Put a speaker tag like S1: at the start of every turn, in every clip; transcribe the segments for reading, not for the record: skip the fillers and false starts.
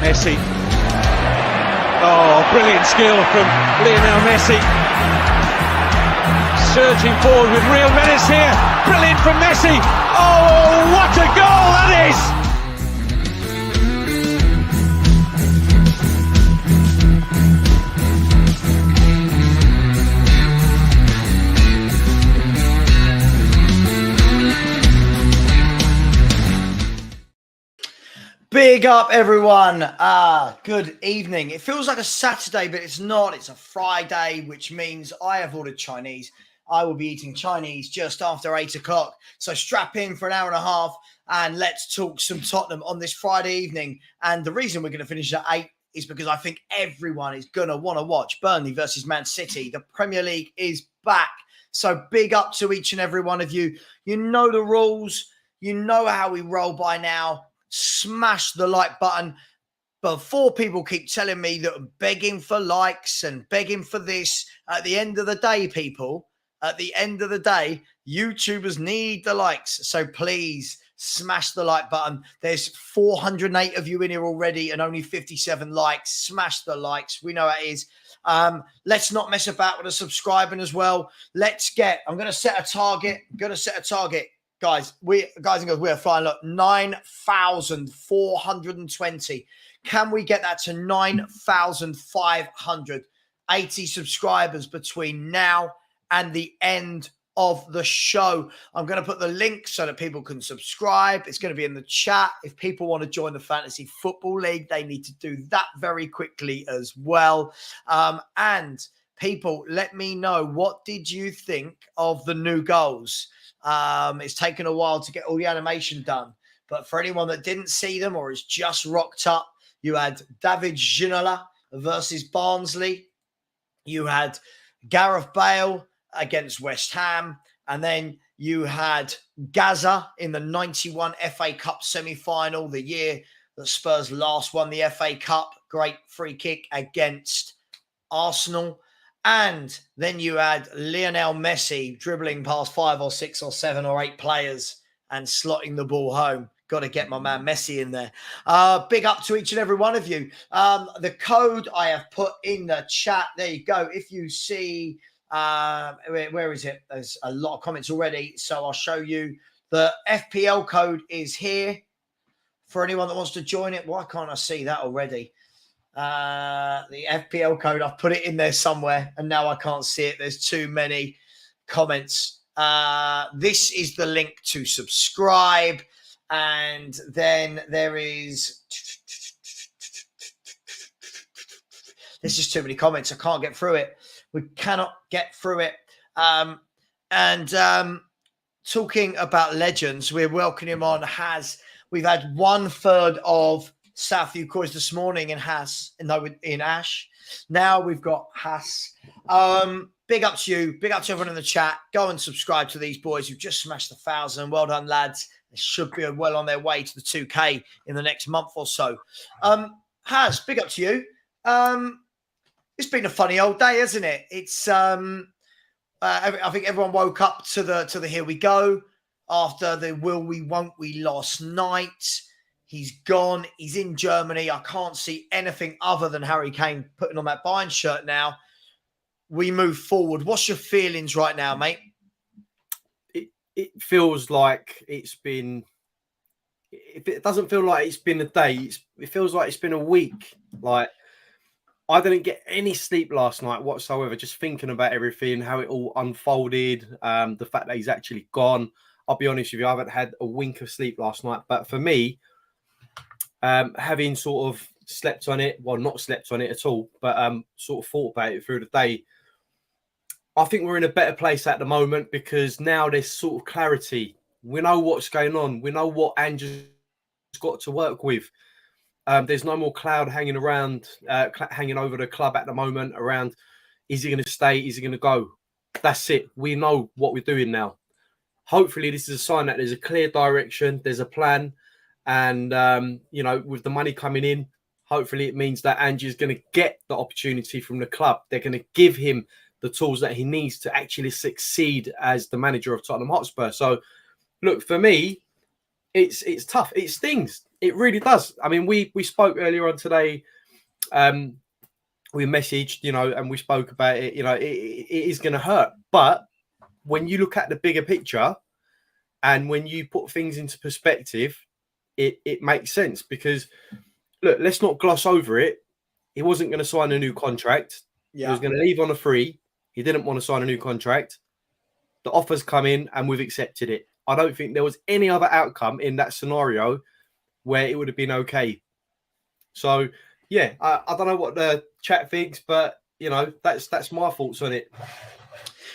S1: Messi. Oh, brilliant skill from Lionel Messi. Surging forward with real menace here. Brilliant from Messi. Oh, what a goal that is!
S2: Big up, everyone. Good evening. It feels like a Saturday, but it's not. It's a Friday, which means I have ordered Chinese. I will be eating Chinese just after 8 o'clock. So strap in for an hour and a half and let's talk some Tottenham on this Friday evening. And the reason we're going to finish at 8 is because I think everyone is going to want to watch Burnley versus Man City. The Premier League is back. So big up to each and every one of you. You know the rules. You know how we roll by now. Smash the like button before people keep telling me that I'm begging for likes and begging for this. At the end of the day, people, at the end of the day, YouTubers need the likes. So please smash the like button. There's 408 of you in here already and only 57 likes. Smash the likes. We know how it is. Let's not mess about with the subscribing as well. I'm going to set a target. Guys and girls, we are flying. Look, 9,420. Can we get that to 9,580 subscribers between now and the end of the show? I'm going to put the link so that people can subscribe. It's going to be in the chat. If people want to join the Fantasy Football League, they need to do that very quickly as well. And people, let me know, what did you think of the new goals? It's taken a while to get all the animation done, but for anyone that didn't see them or is just rocked up, you had David Ginola versus Barnsley. You had Gareth Bale against West Ham. And then you had Gaza in the 91 FA Cup semi-final, the year that Spurs last won the FA Cup. Great free kick against Arsenal. And then you had Lionel Messi dribbling past 5 or 6 or 7 or 8 players and slotting the ball home. Got to get my man Messi in there. Big up to each and every one of you. The code I have put in the chat. There you go. If you see, where is it? There's a lot of comments already. So I'll show you. The FPL code is here for anyone that wants to join it. Why can't I see that already? The FPL code, I've put it in there somewhere and now I can't see it. There's too many comments. This is the link to subscribe. And then there's just too many comments. I can't get through it. We cannot get through it. Talking about legends, we're welcoming him on. We've had 1/3 of Southview Coys this morning in Ash. Now we've got Haas. Big up to you. Big up to everyone in the chat. Go and subscribe to these boys who've just smashed 1,000. Well done, lads. They should be well on their way to the 2K in the next month or so. Has, big up to you. It's been a funny old day, hasn't it? It's I think everyone woke up to the here we go after the will we won't we last night. He's gone. He's in Germany. I can't see anything other than Harry Kane putting on that Bayern shirt now. We move forward. What's your feelings right now, mate?
S3: It feels like it's been... It doesn't feel like it's been a day. It feels like it's been a week. Like, I didn't get any sleep last night whatsoever, just thinking about everything, how it all unfolded, the fact that he's actually gone. I'll be honest with you, I haven't had a wink of sleep last night. But for me... having sort of slept on it, well, not slept on it at all, but sort of thought about it through the day, I think we're in a better place at the moment because now there's sort of clarity. We know what's going on. We know what Ange has got to work with. There's no more cloud hanging around, hanging over the club at the moment around, is he going to stay? Is he going to go? That's it. We know what we're doing now. Hopefully this is a sign that there's a clear direction, there's a plan. And, with the money coming in, hopefully it means that Ange is going to get the opportunity from the club. They're going to give him the tools that he needs to actually succeed as the manager of Tottenham Hotspur. So, look, for me, it's tough. It stings. It really does. I mean, we spoke earlier on today. We messaged, and we spoke about it. It is going to hurt. But when you look at the bigger picture and when you put things into perspective, it makes sense. Because, look, let's not gloss over it. He wasn't going to sign a new contract.
S2: Yeah.
S3: He was going to leave on a free. He didn't want to sign a new contract. The offer's come in and we've accepted it. I don't think there was any other outcome in that scenario where it would have been okay. So, yeah, I don't know what the chat thinks, but, that's my thoughts on it.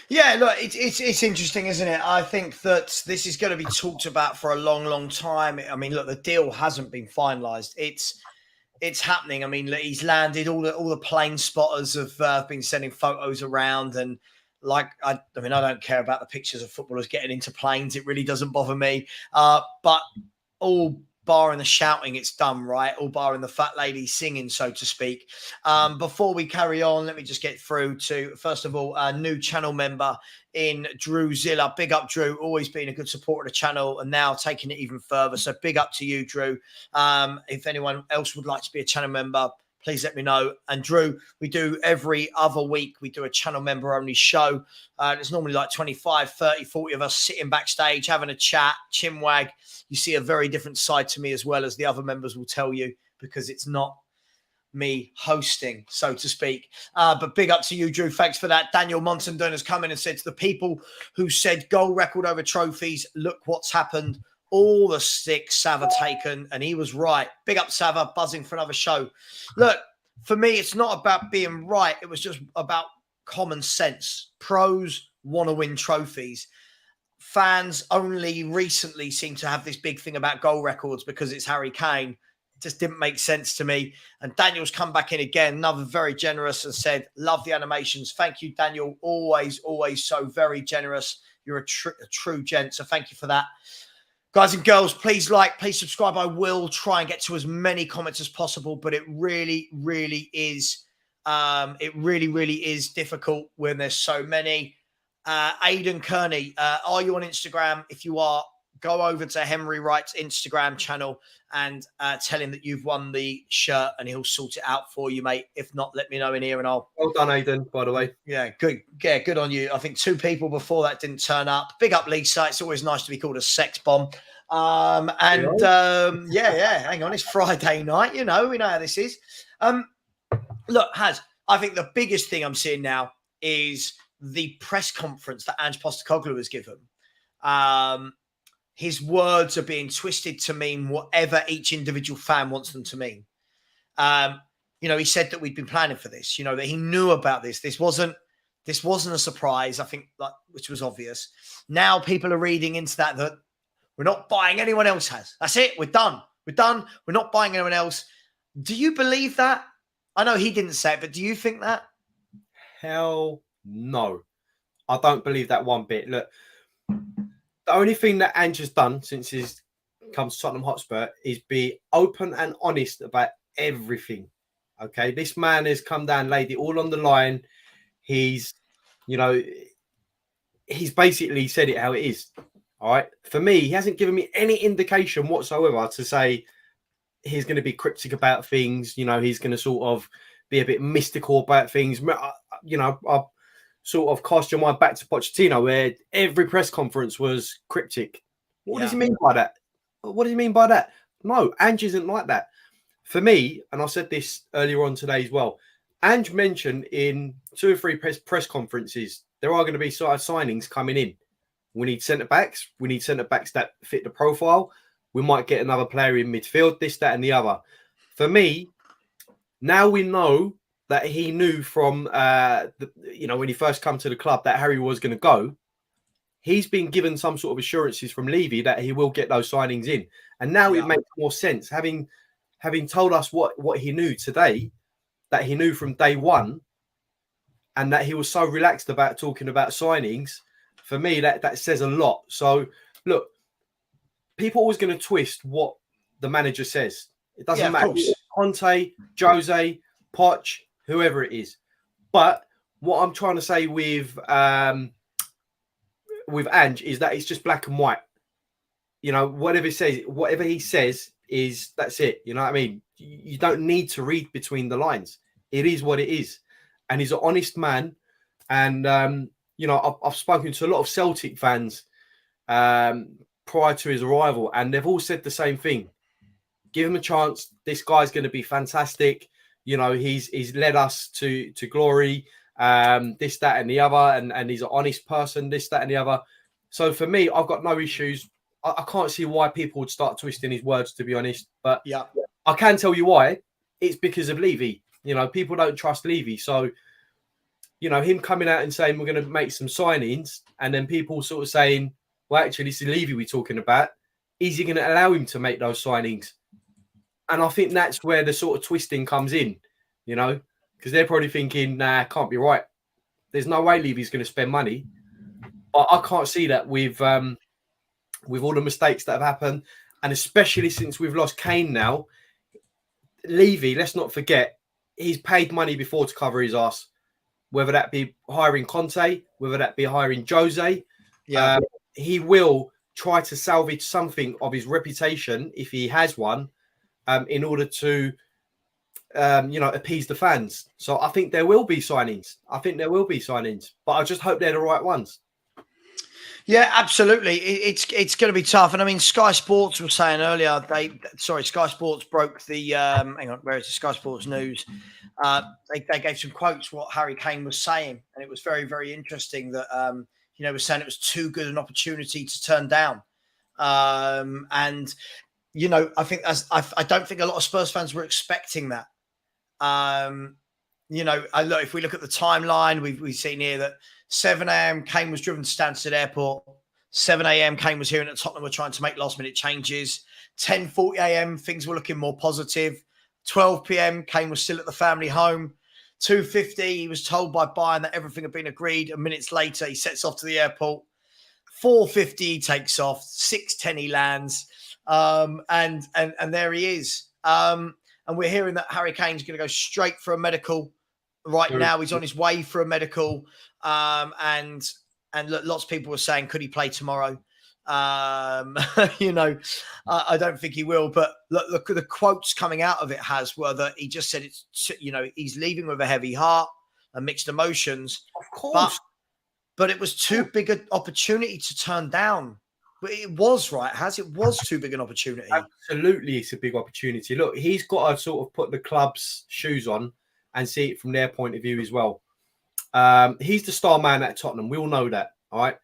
S2: Yeah, look, it's interesting, isn't it? I think that this is going to be talked about for a long, long time. I mean, look, the deal hasn't been finalised. It's happening. I mean, look, he's landed. All the plane spotters have been sending photos around, and I don't care about the pictures of footballers getting into planes. It really doesn't bother me. But all barring the shouting, it's done, right? All barring the fat lady singing, so to speak. Before we carry on, let me just get through to, first of all, a new channel member in Drew Zilla. Big up, Drew. Always been a good supporter of the channel and now taking it even further. So big up to you, Drew. If anyone else would like to be a channel member, please let me know. And Drew, we do every other week, we do a channel member only show. There's normally like 25, 30, 40 of us sitting backstage, having a chat, chinwag. You see a very different side to me as well, as the other members will tell you, because it's not me hosting, so to speak. But big up to you, Drew. Thanks for that. Daniel Montandon has come in and said to the people who said goal record over trophies, look what's happened. All the sticks Sava taken, and he was right. Big up Sava, buzzing for another show. Look, for me, it's not about being right. It was just about common sense. Pros want to win trophies. Fans only recently seem to have this big thing about goal records because it's Harry Kane. It just didn't make sense to me. And Daniel's come back in again, another very generous, and said, love the animations. Thank you, Daniel. Always, always so very generous. You're a true gent, so thank you for that. Guys and girls, please like, please subscribe. I will try and get to as many comments as possible, but it really, really is. It really, really is difficult when there's so many. Aidan Kearney, are you on Instagram? If you are, go over to Henry Wright's Instagram channel and tell him that you've won the shirt, and he'll sort it out for you, mate. If not, let me know in here, and I'll.
S3: Well done, Aidan, by the way.
S2: Yeah, good. Yeah, good on you. I think 2 people before that didn't turn up. Big up, Lisa. It's always nice to be called a sex bomb. Hang on. It's Friday night. We know how this is. Look, I think the biggest thing I'm seeing now is the press conference that Ange Postecoglou has given. His words are being twisted to mean whatever each individual fan wants them to mean. He said that we'd been planning for this, that he knew about this. This wasn't a surprise, I think, which was obvious. Now people are reading into that we're not buying, anyone else has. That's it. We're done. We're not buying anyone else. Do you believe that? I know he didn't say it, but do you think that?
S3: Hell no. I don't believe that one bit. Look, the only thing that Ange has done since he's come to Tottenham Hotspur is be open and honest about everything. Okay, this man has come down, laid it all on the line. He's basically said it how it is. All right. For me, he hasn't given me any indication whatsoever to say he's going to be cryptic about things. He's going to sort of be a bit mystical about things. I sort of cast your mind back to Pochettino, where every press conference was cryptic. What does he mean by that? What does he mean by that? No, Ange isn't like that. For me, and I said this earlier on today as well, Ange mentioned in 2 or 3 press conferences, there are going to be signings coming in. We need centre-backs. We need centre-backs that fit the profile. We might get another player in midfield, this, that, and the other. For me, now we know that he knew from, when he first come to the club that Harry was going to go. He's been given some sort of assurances from Levy that he will get those signings in. And now it makes more sense. Having told us what he knew today, that he knew from day one, and that he was so relaxed about talking about signings, for me, that says a lot. So, look, people are always going to twist what the manager says. It doesn't matter. Conte, Jose, Poch, whoever it is. But what I'm trying to say with Ange is that it's just black and white. whatever he says is that's it. You know what I mean? You don't need to read between the lines. It is what it is, and he's an honest man. And I've spoken to a lot of Celtic fans prior to his arrival, and they've all said the same thing. Give him a chance. This guy's going to be fantastic. He's led us to glory. This, that, and the other, and he's an honest person. This, that, and the other. So for me, I've got no issues. I can't see why people would start twisting his words, to be honest. But
S2: yeah,
S3: I can tell you why. It's because of Levy. People don't trust Levy. So, him coming out and saying we're going to make some signings, and then people sort of saying, well, actually, this is Levy we're talking about. Is he going to allow him to make those signings? And I think that's where the sort of twisting comes in, because they're probably thinking, nah, can't be right. There's no way Levy's going to spend money. But I can't see that with all the mistakes that have happened, and especially since we've lost Kane now. Levy, let's not forget, he's paid money before to cover his ass, whether that be hiring Conte, whether that be hiring Jose.
S2: Yeah,
S3: he will try to salvage something of his reputation, if he has one, in order to, appease the fans. So I think there will be signings. But I just hope they're the right ones.
S2: Yeah, absolutely. It's going to be tough. And I mean, Sky Sports was saying earlier, Sky Sports broke the, hang on, where is the Sky Sports News? They gave some quotes what Harry Kane was saying. And it was very, very interesting that, was saying it was too good an opportunity to turn down. I think I don't think a lot of Spurs fans were expecting that. If we look at the timeline, we've seen here that 7 a.m. Kane was driven to Stansted Airport. 7 a.m. Kane was here, and at Tottenham were trying to make last-minute changes. 10:40 a.m. things were looking more positive. 12 p.m. Kane was still at the family home. 2:50 he was told by Bayern that everything had been agreed. And minutes later he sets off to the airport. 4:50 he takes off. 6:10 he lands, and there he is. And we're hearing that Harry Kane's going to go straight for a medical. Right now, he's on his way for a medical, and lots of people were saying, could he play tomorrow? I don't think he will. But look, the quotes coming out of it were that he just said he's leaving with a heavy heart and mixed emotions.
S3: Of course,
S2: but it was too big an opportunity to turn down. But it was right, it was too big an opportunity.
S3: Absolutely, it's a big opportunity. Look, he's got to sort of put the club's shoes on and see it from their point of view as well. He's the star man at Tottenham. We all know that, all right?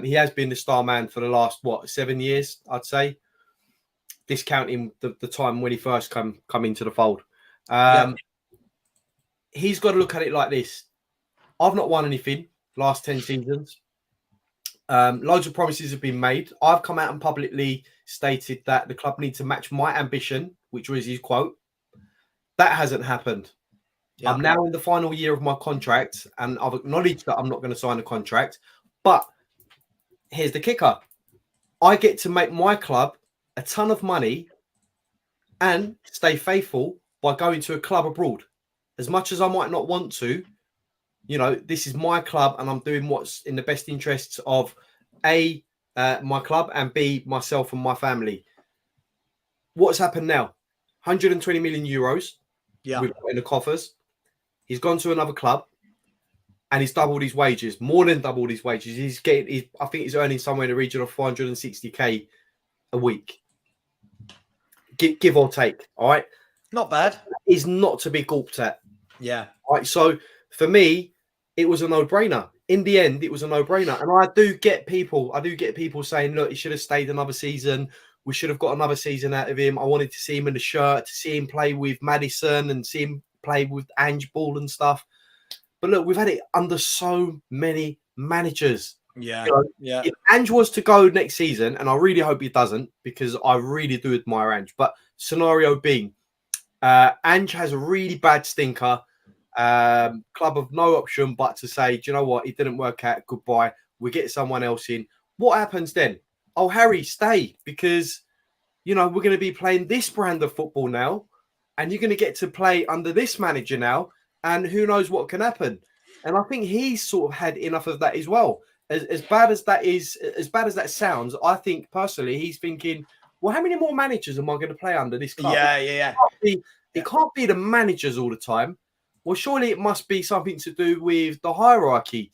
S3: He has been the star man for the last, 7 years, I'd say, discounting the time when he first come into the fold. He's got to look at it like this. I've not won anything last 10 seasons. Loads of promises have been made. I've come out and publicly stated that the club need to match my ambition, which was his quote. That hasn't happened. Yeah. I'm now in the final year of my contract, and I've acknowledged that I'm not going to sign a contract. But here's the kicker. I get to make my club a ton of money and stay faithful by going to a club abroad. As much as I might not want to, this is my club, and I'm doing what's in the best interests of A, my club, and B, myself and my family. What's happened now? 120 million euros. Yeah. We've got in the coffers. He's gone to another club, and he's doubled his wages, more than doubled his wages. I think he's earning somewhere in the region of 460k a week, give or take. All right,
S2: not bad.
S3: Is not to be gulped at.
S2: Yeah.
S3: All right. So for me, it was a no-brainer. In the end, it was a no-brainer, and I do get people saying, "Look, he should have stayed another season. We should have got another season out of him. I wanted to see him in the shirt, to see him play with Maddison, and see him play with Ange ball and stuff." But look, we've had it under so many managers.
S2: Yeah. Yeah.
S3: If Ange was to go next season, and I really hope he doesn't, because I really do admire Ange. But scenario being, Ange has a really bad stinker. Club of no option but to say, do you know what? It didn't work out. Goodbye. We get someone else in. What happens then? Oh, Harry, stay, because, we're going to be playing this brand of football now, and you're going to get to play under this manager now, and who knows what can happen. And I think he's sort of had enough of that as well. as bad as that is, as bad as that sounds, I think personally he's thinking, well, how many more managers am I going to play under this club?
S2: Yeah.
S3: It can't be the managers all the time. Well, surely it must be something to do with the hierarchy,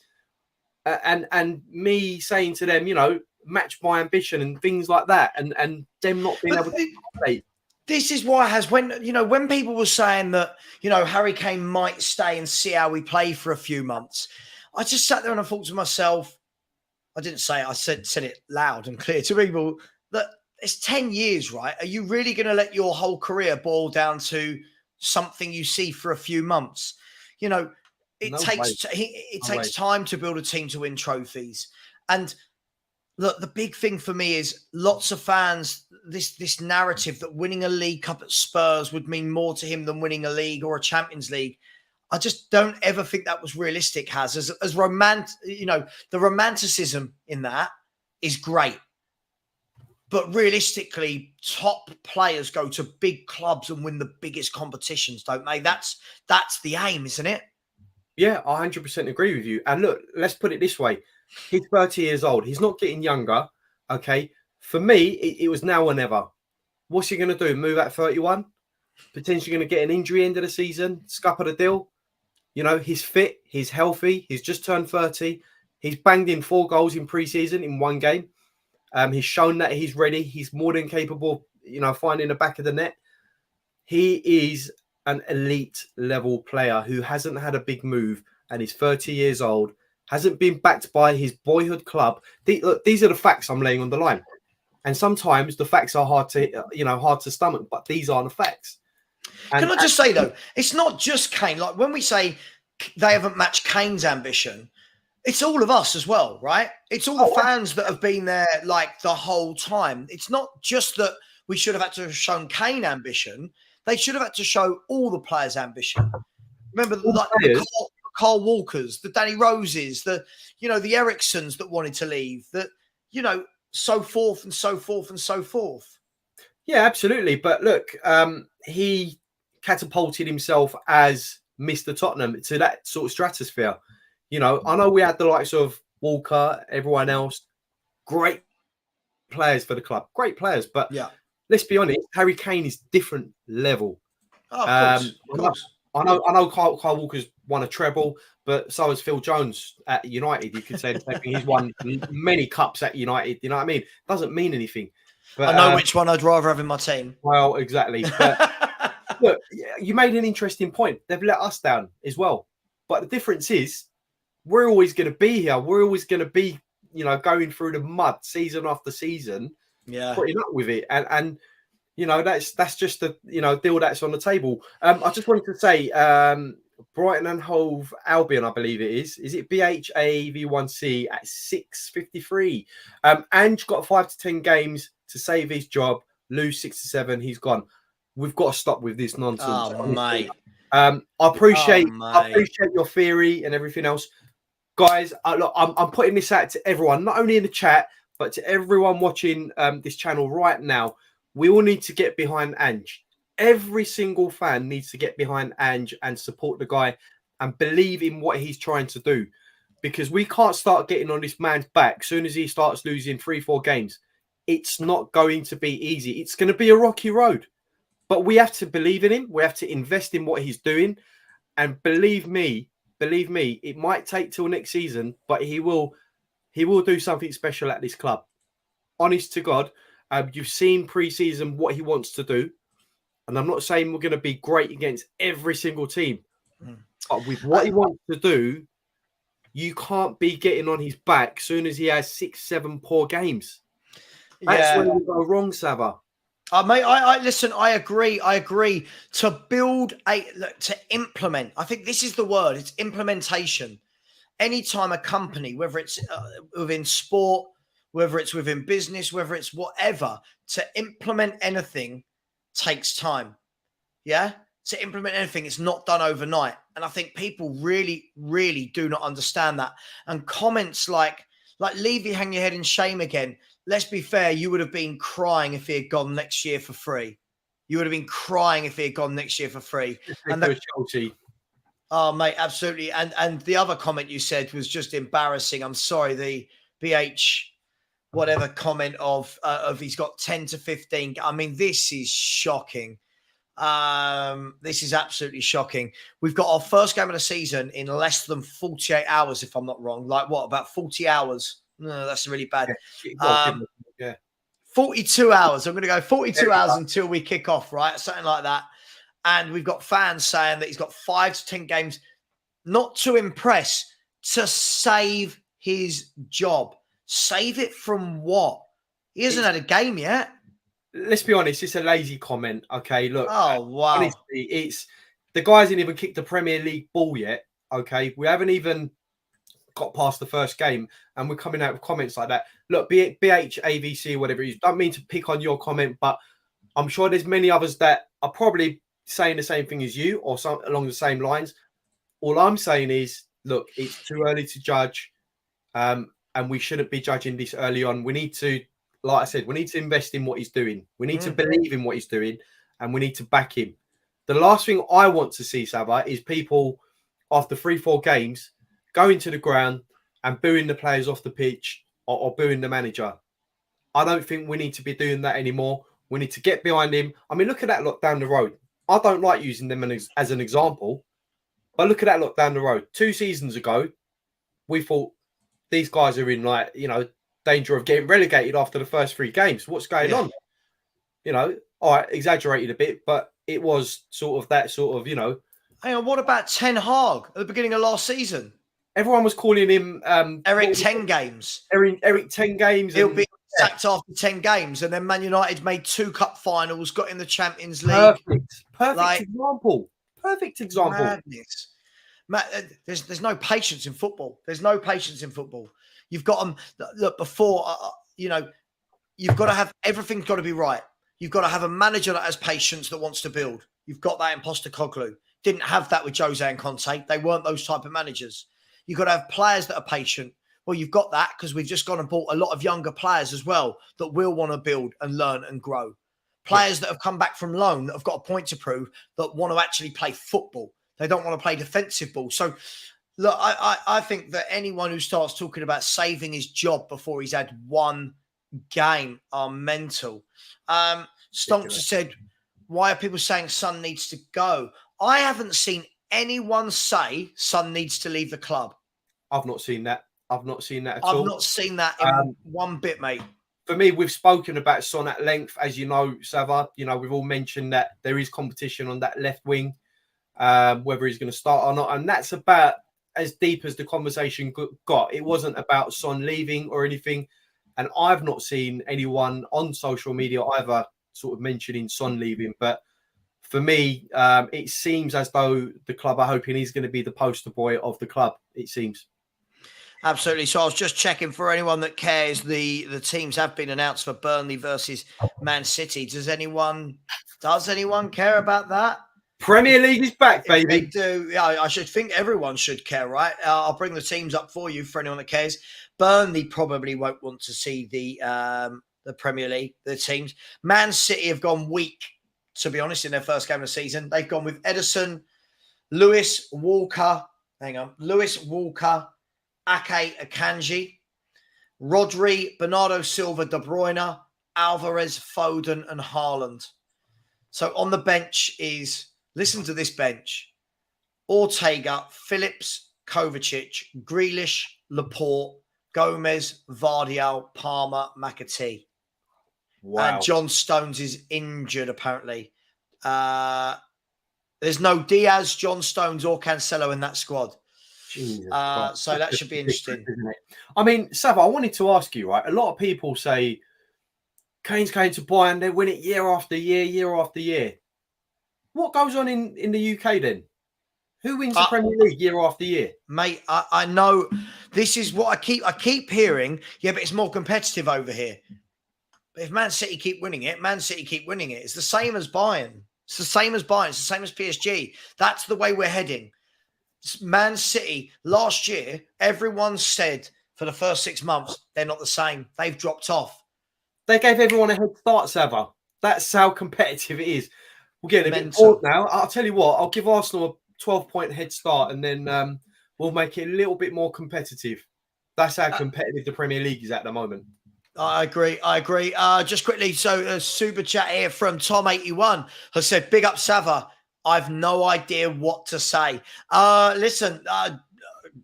S3: and me saying to them, match my ambition and things like that, and them not being able to accommodate.
S2: This is why when people were saying that, Harry Kane might stay and see how we play for a few months, I just sat there and I thought to myself, I didn't say it, I said it loud and clear to people that it's 10 years, right? Are you really going to let your whole career boil down to something you see for a few months? It takes time to build a team to win trophies. And look, the big thing for me is lots of fans, this narrative that winning a League Cup at Spurs would mean more to him than winning a league or a Champions League. I just don't ever think that was realistic, as romantic, the romanticism in that is great. But realistically, top players go to big clubs and win the biggest competitions, don't they? That's the aim, isn't it?
S3: Yeah, I 100% agree with you. And look, let's put it this way. He's 30 years old. He's not getting younger, okay? For me, it was now or never. What's he going to do? Move at 31? Potentially going to get an injury end of the season? Scupper the deal? He's fit. He's healthy. He's just turned 30. He's banged in 4 goals in pre-season in 1 game. He's shown that he's ready. He's more than capable, finding the back of the net. He is an elite level player who hasn't had a big move and he's 30 years old, hasn't been backed by his boyhood club. These are the facts I'm laying on the line. And sometimes the facts are hard to stomach, but these are the facts.
S2: Can I just say, though, it's not just Kane. Like when we say they haven't matched Kane's ambition, it's all of us as well, right? It's all the fans that have been there like the whole time. It's not just that we should have had to have shown Kane ambition. They should have had to show all the players ambition. Remember, the Carl Walkers, the Danny Roses, the Ericssons that wanted to leave, so forth and so forth and so forth.
S3: Yeah, absolutely. But look, he catapulted himself as Mr. Tottenham to that sort of stratosphere. I know we had the likes of Walker, everyone else, great players for the club, great players. But let's be honest, Harry Kane is different level.
S2: Oh, of course.
S3: I know Kyle Walker's won a treble, but so has Phil Jones at United. You could say the same thing. He's won many cups at United. You know what I mean? Doesn't mean anything. But,
S2: I know which one I'd rather have in my team.
S3: Well, exactly. But look, you made an interesting point. They've let us down as well. But the difference is we're always going to be here. We're always going to be, going through the mud season after season, putting up with it. And that's just the, deal that's on the table. I just wanted to say, Brighton and Hove Albion, I believe it is. Is it BHAV1C at 6:53? Ange got 5 to 10 games to save his job, lose 6 to 7, he's gone. We've got to stop with this nonsense.
S2: Oh, mate.
S3: I appreciate your theory and everything else. Guys, look, I'm putting this out to everyone, not only in the chat, but to everyone watching this channel right now. We all need to get behind Ange. Every single fan needs to get behind Ange and support the guy and believe in what he's trying to do. Because we can't start getting on this man's back as soon as he starts losing 3-4 games. It's not going to be easy. It's going to be a rocky road. But we have to believe in him. We have to invest in what he's doing. And believe me, it might take till next season, but he will do something special at this club. Honest to God, you've seen pre-season what he wants to do. And I'm not saying we're going to be great against every single team. But with what he wants to do, you can't be getting on his back as soon as he has 6-7 poor games. That's where we go wrong, Sava.
S2: Mate, listen, I agree. To build to implement. I think this is the word. It's implementation. Anytime a company, whether it's within sport, whether it's within business, whether it's whatever, to implement anything takes time. Yeah? To implement anything, it's not done overnight. And I think people really, really do not understand that. And comments like Levy, hang your head in shame again. Let's be fair, you would have been crying if he had gone next year for free. You would have been crying if he had gone next year for free.
S3: And that was Chelsea.
S2: Oh, mate, absolutely. And the other comment you said was just embarrassing. I'm sorry, the BH whatever comment of he's got 10 to 15. I mean, this is shocking. This is absolutely shocking. We've got our first game of the season in less than 48 hours, if I'm not wrong. Like what, about 40 hours? No, that's really bad.
S3: Yeah.
S2: 42 hours. I'm going to go 42 hours until we kick off, right? Something like that. And we've got fans saying that he's got 5 to 10 games, not to impress, to save his job. Save it from what? He hasn't had a game yet.
S3: Let's be honest, it's a lazy comment. Okay, look.
S2: Oh, wow.
S3: Honestly, it's the guy hasn't even kicked the Premier League ball yet. Okay, we haven't even got past the first game, and we're coming out with comments like that. Look, be it BH, AVC, whatever it is. Don't mean to pick on your comment, but I'm sure there's many others that are probably saying the same thing as you, or some along the same lines. All I'm saying is, look, it's too early to judge, and we shouldn't be judging this early on. We need to, like I said, we need to invest in what he's doing. We need to believe in what he's doing, and we need to back him. The last thing I want to see, Sava, is people after 3-4 games going to the ground and booing the players off the pitch or booing the manager. I don't think we need to be doing that anymore. We need to get behind him. I mean, look at that lot down the road. I don't like using them as an example, but look at that lot down the road. 2 seasons ago, we thought these guys are in danger of getting relegated after the first 3 games. What's going on? All right, exaggerated a bit, but it was sort of that sort of,
S2: Hang on, what about Ten Hag at the beginning of last season?
S3: Everyone was calling him
S2: Eric 10 games.
S3: Eric 10 games.
S2: He'll be sacked after 10 games. And then Man United made 2 cup finals, got in the Champions League.
S3: Perfect example. Perfect example.
S2: Madness. There's no patience in football. There's no patience in football. You've got them, look, before, you've got to have, everything's got to be right. You've got to have a manager that has patience, that wants to build. You've got that in Postecoglou. Didn't have that with Jose and Conte. They weren't those type of managers. You've got to have players that are patient. Well, you've got that because we've just gone and bought a lot of younger players as well that will want to build and learn and grow. Players that have come back from loan that have got a point to prove, that want to actually play football. They don't want to play defensive ball. So, look, I think that anyone who starts talking about saving his job before he's had 1 game are mental. Stonks has said, why are people saying Son needs to go? I haven't seen anyone say Son needs to leave the club.
S3: I've not seen that. I've not seen that at all.
S2: I've not seen that in one bit, mate.
S3: For me, we've spoken about Son at length, as you know, Sava. We've all mentioned that there is competition on that left wing, whether he's going to start or not. And that's about as deep as the conversation got. It wasn't about Son leaving or anything. And I've not seen anyone on social media either sort of mentioning Son leaving. But for me, it seems as though the club are hoping he's going to be the poster boy of the club, it seems.
S2: Absolutely. So I was just checking for anyone that cares. The teams have been announced for Burnley versus Man City. Does anyone care about that?
S3: Premier League is back, baby.
S2: They do. Yeah, I should think everyone should care, right? I'll bring the teams up for you for anyone that cares. Burnley probably won't want to see the Premier League, the teams. Man City have gone weak, to be honest, in their first game of the season. They've gone with Ederson, Lewis Walker, Ake Akanji, Rodri, Bernardo Silva, De Bruyne, Alvarez, Foden, and Haaland. So on the bench is, listen to this bench: Ortega, Phillips, Kovacic, Grealish, Laporte, Gomez, Vardial, Palmer, McAtee.
S3: Wow.
S2: And John Stones is injured, apparently. There's no Diaz, John Stones, or Cancelo in that squad. So that should be interesting.
S3: I mean, Sava, I wanted to ask you, right? A lot of people say Kane's going to Bayern, they win it year after year after year. What goes on in the UK then? Who wins the Premier League year after year?
S2: Mate, I know this is what I keep hearing. Yeah, but it's more competitive over here. But if Man City keep winning it, It's the same as Bayern. It's the same as Bayern. It's the same as PSG. That's the way we're heading. Man City, last year, everyone said for the first 6 months, they're not the same. They've dropped off.
S3: They gave everyone a head start, Sava. That's how competitive it is. We're getting a bit bored now. I'll tell you what, I'll give Arsenal 12-point head start, and then we'll make it a little bit more competitive. That's how competitive the Premier League is at the moment.
S2: I agree. Just quickly, so a super chat here from Tom81 has said, big up Sava. I've no idea what to say. Listen,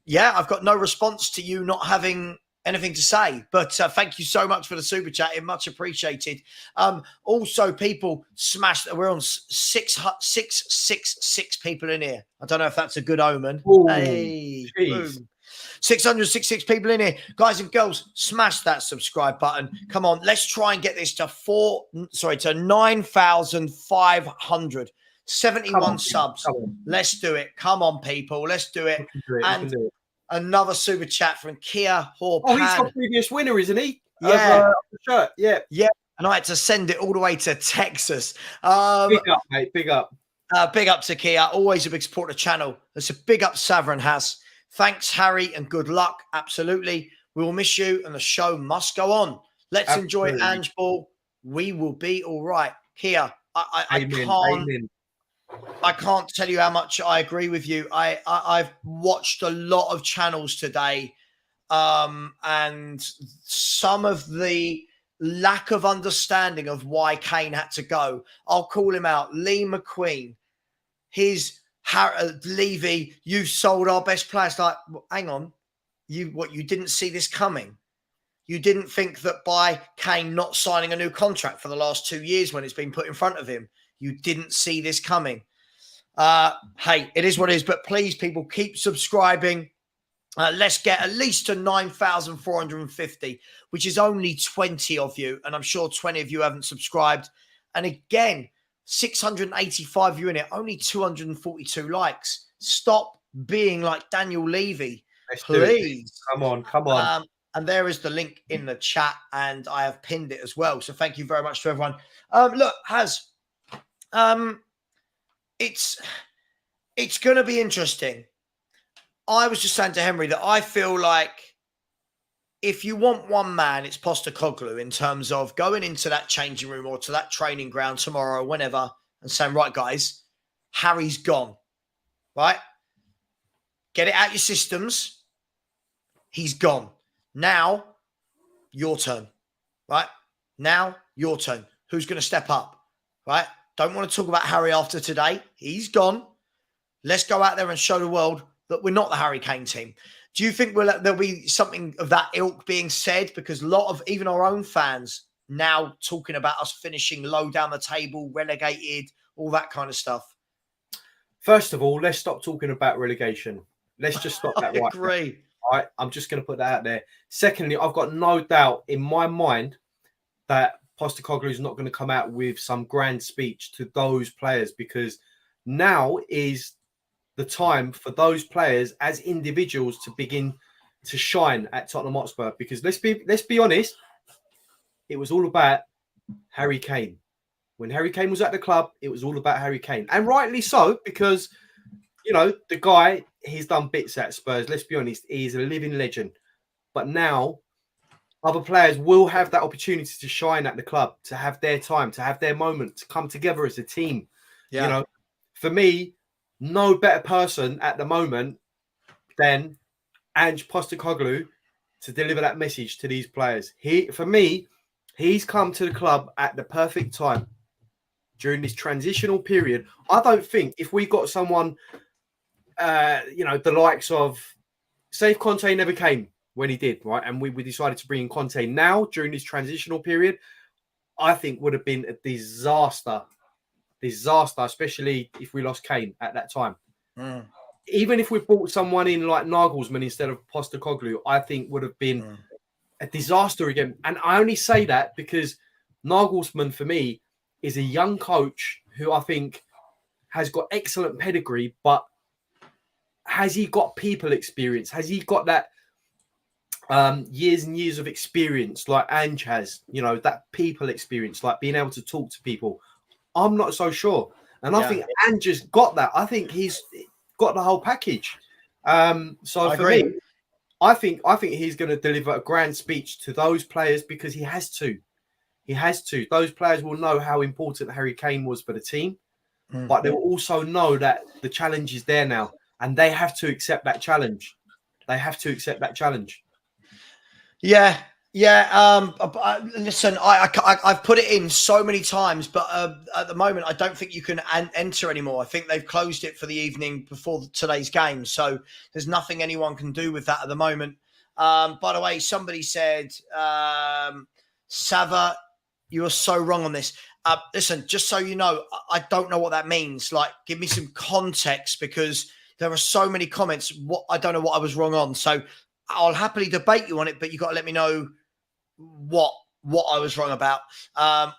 S2: yeah, I've got no response to you not having anything to say, but thank you so much for the super chat. It's much appreciated. Also, people smashed. We're on 666 people in here. I don't know if that's a good omen.
S3: Ooh,
S2: hey,
S3: geez.
S2: boom. 666 people in here. Guys and girls, smash that subscribe button. Come on, let's try and get this to 9,500. 71 subs. Let's do it. Come on, people. Let's do it. And another super chat from Kia Horpan.
S3: Oh, he's our previous winner, isn't he?
S2: Yeah.
S3: Shirt. Yeah.
S2: Yeah. And I had to send it all the way to Texas.
S3: Big up, mate. Big up.
S2: Big up to Kia. Always a big supporter of the channel. It's a big up Savran has. Thanks, Harry, and good luck. Absolutely. We will miss you, and the show must go on. Let's enjoy Ange Ball. We will be all right. Kia, I can't tell you how much I agree with you. I've watched a lot of channels today, and some of the lack of understanding of why Kane had to go. I'll call him out. Lee McQueen, Levy, you sold our best players. Like, hang on, you didn't see this coming? You didn't think that by Kane not signing a new contract for the last 2 years when it's been put in front of him, you didn't see this coming? Hey, it is what it is. But please, people, keep subscribing. Let's get at least to 9,450, which is only 20 of you, and I'm sure 20 of you haven't subscribed. And again, 685 of you in it, only 242 likes. Stop being like Daniel Levy, please.
S3: Come on.
S2: And there is the link in the chat, and I have pinned it as well. So thank you very much to everyone. Look, it's going to be interesting. I was just saying to Henry that I feel like if you want one man, it's Postecoglou in terms of going into that changing room or to that training ground tomorrow or whenever and saying, right, guys, Harry's gone, right? Get it out your systems. He's gone. Now, your turn, right? Now, your turn. Who's going to step up, right? Don't want to talk about Harry after today. He's gone. Let's go out there and show the world that we're not the Harry Kane team. Do you think there'll be something of that ilk being said? Because a lot of even our own fans now talking about us finishing low down the table, relegated, all that kind of stuff.
S3: First of all, let's stop talking about relegation. Let's just stop that.
S2: I agree.
S3: All right, I'm just going to put that out there. Secondly, I've got no doubt in my mind that Postecoglou is not going to come out with some grand speech to those players, because now is the time for those players as individuals to begin to shine at Tottenham Hotspur. Because let's be honest, it was all about Harry Kane. When Harry Kane was at the club, it was all about Harry Kane, and rightly so, because the guy, he's done bits at Spurs. Let's be honest, he's a living legend. But now, other players will have that opportunity to shine at the club, to have their time, to have their moment, to come together as a team. Yeah. For me, no better person at the moment than Ange Postecoglou to deliver that message to these players. For me, he's come to the club at the perfect time during this transitional period. I don't think if we got someone, the likes of, say if Conte never came when he did, right, and we decided to bring in Conte now during this transitional period, I think would have been a disaster, especially if we lost Kane at that time. Even if we brought someone in like Nagelsmann instead of Postecoglou, I think would have been a disaster again. And I only say that because Nagelsmann, for me, is a young coach who I think has got excellent pedigree, but has he got people experience? Has he got that years and years of experience like Ange has, that people experience, like being able to talk to people? I'm not so sure. And I think Ange has got that. I think he's got the whole package. So for me, I think he's going to deliver a grand speech to those players because he has to. Those players will know how important Harry Kane was for the team. but they will also know that the challenge is there now, and they have to accept that challenge.
S2: Yeah. Listen, I've put it in so many times, but at the moment, I don't think you can enter anymore. I think they've closed it for the evening before today's game, so there's nothing anyone can do with that at the moment. By the way, somebody said, Sava, you are so wrong on this. Listen, just so you know, I don't know what that means. Like, give me some context, because there are so many comments. I don't know what I was wrong on. So I'll happily debate you on it, but you got to let me know what I was wrong about,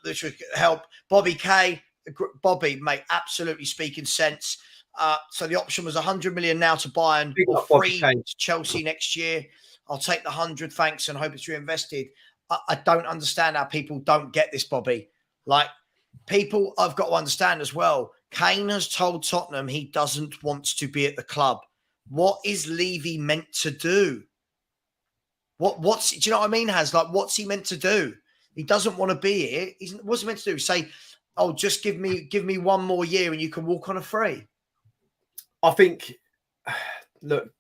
S2: which would help. Bobby K, mate, absolutely speaking sense. So the option was 100 million now to Bayern or free to Chelsea next year. I'll take the 100, thanks, and hope it's reinvested. I don't understand how people don't get this, Bobby. Like, people, I've got to understand as well. Kane has told Tottenham he doesn't want to be at the club. What is Levy meant to do? Do you know what I mean, Has? Like, what's he meant to do? He doesn't want to be here. What's he meant to do? Say, oh, just give me one more year and you can walk on a free.
S3: I think, look,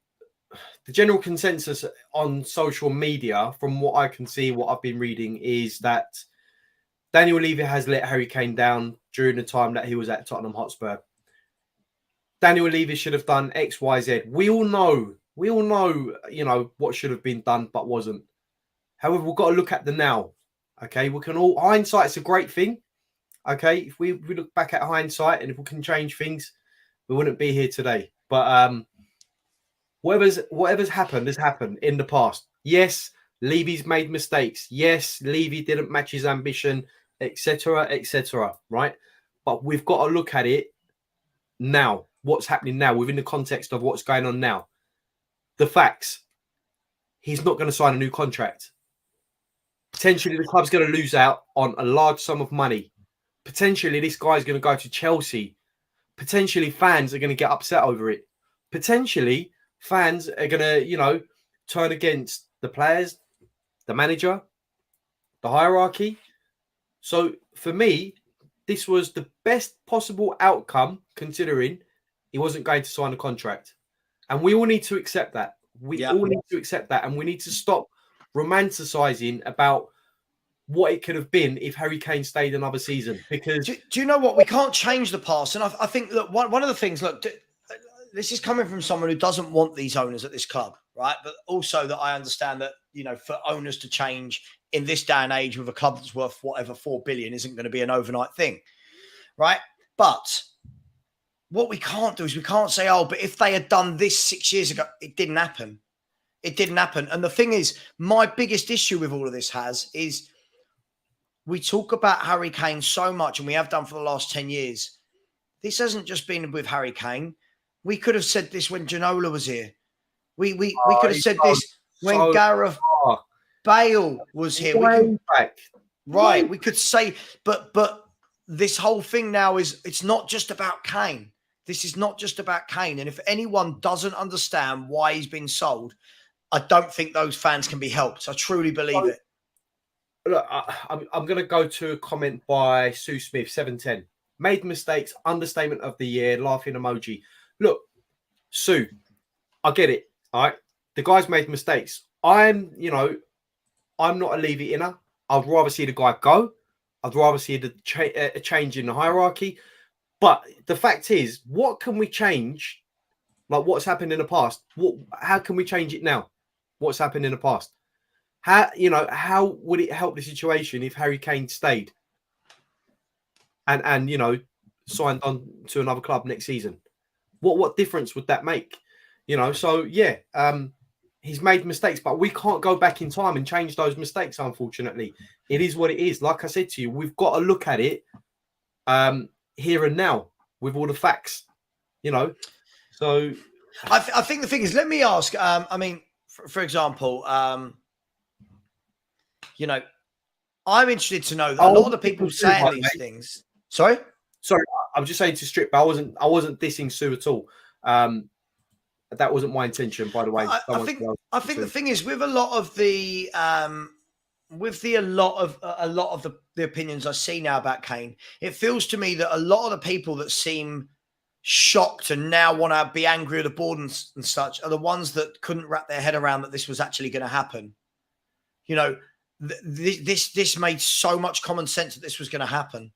S3: the general consensus on social media, from what I can see, what I've been reading, is that Daniel Levy has let Harry Kane down during the time that he was at Tottenham Hotspur. Daniel Levy should have done X, Y, Z. We all know, you know, what should have been done but wasn't. However, we've got to look at the now. Okay, we can all, hindsight's a great thing. Okay, if we look back at hindsight and if we can change things, we wouldn't be here today. But whatever's happened has happened in the past. Yes, Levy's made mistakes. Yes, Levy didn't match his ambition, etc., etc. Right? But we've got to look at it now. What's happening now within the context of what's going on now? The facts. He's not going to sign a new contract. Potentially, the club's going to lose out on a large sum of money. Potentially, this guy's going to go to Chelsea. Potentially, fans are going to get upset over it. Potentially, fans are going to, you know, turn against the players, the manager, the hierarchy. So, for me, this was the best possible outcome, considering he wasn't going to sign a contract. And we all need to accept that. We all need to accept that. And we need to stop romanticizing about what it could have been if Harry Kane stayed another season. Because
S2: do you know what? We can't change the past. And I think that one of the things, look, this is coming from someone who doesn't want these owners at this club, right? But also that I understand that, you know, for owners to change in this day and age with a club that's worth whatever 4 billion isn't going to be an overnight thing, right? But what we can't do is we can't say, oh, but if they had done this 6 years ago, it didn't happen. It didn't happen. And the thing is, my biggest issue with all of this is we talk about Harry Kane so much, and we have done for the last 10 years. This hasn't just been with Harry Kane. We could have said this when Ginola was here. We could have said this when Gareth Bale was here. We could say, but this whole thing now is, it's not just about Kane. This is not just about Kane. And if anyone doesn't understand why he's been sold, I don't think those fans can be helped. I truly believe it.
S3: Look, I'm going to go to a comment by Sue Smith, 710. Made mistakes, understatement of the year, laughing emoji. Look, Sue, I get it. All right. The guy's made mistakes. I'm not a Levy inner. I'd rather see the guy go. I'd rather see a change in the hierarchy. But the fact is, what can we change? Like, what's happened in the past? How can we change it now? What's happened in the past? How would it help the situation if Harry Kane stayed and signed on to another club next season? What difference would that make? So yeah, he's made mistakes, but we can't go back in time and change those mistakes, unfortunately. It is what it is. Like I said to you, we've got to look at it here and now with all the facts, So
S2: I think the thing is, let me ask, for example, I'm interested to know that a lot of the people saying these things. Sorry,
S3: I'm just saying to Strip. I wasn't dissing Sue at all. That wasn't my intention, by the way.
S2: I think the thing is, with a lot of the with a lot of the opinions I see now about Kane, it feels to me that a lot of the people that seem shocked and now want to be angry at the board and such are the ones that couldn't wrap their head around that this was actually going to happen. You know, this made so much common sense that this was going to happen.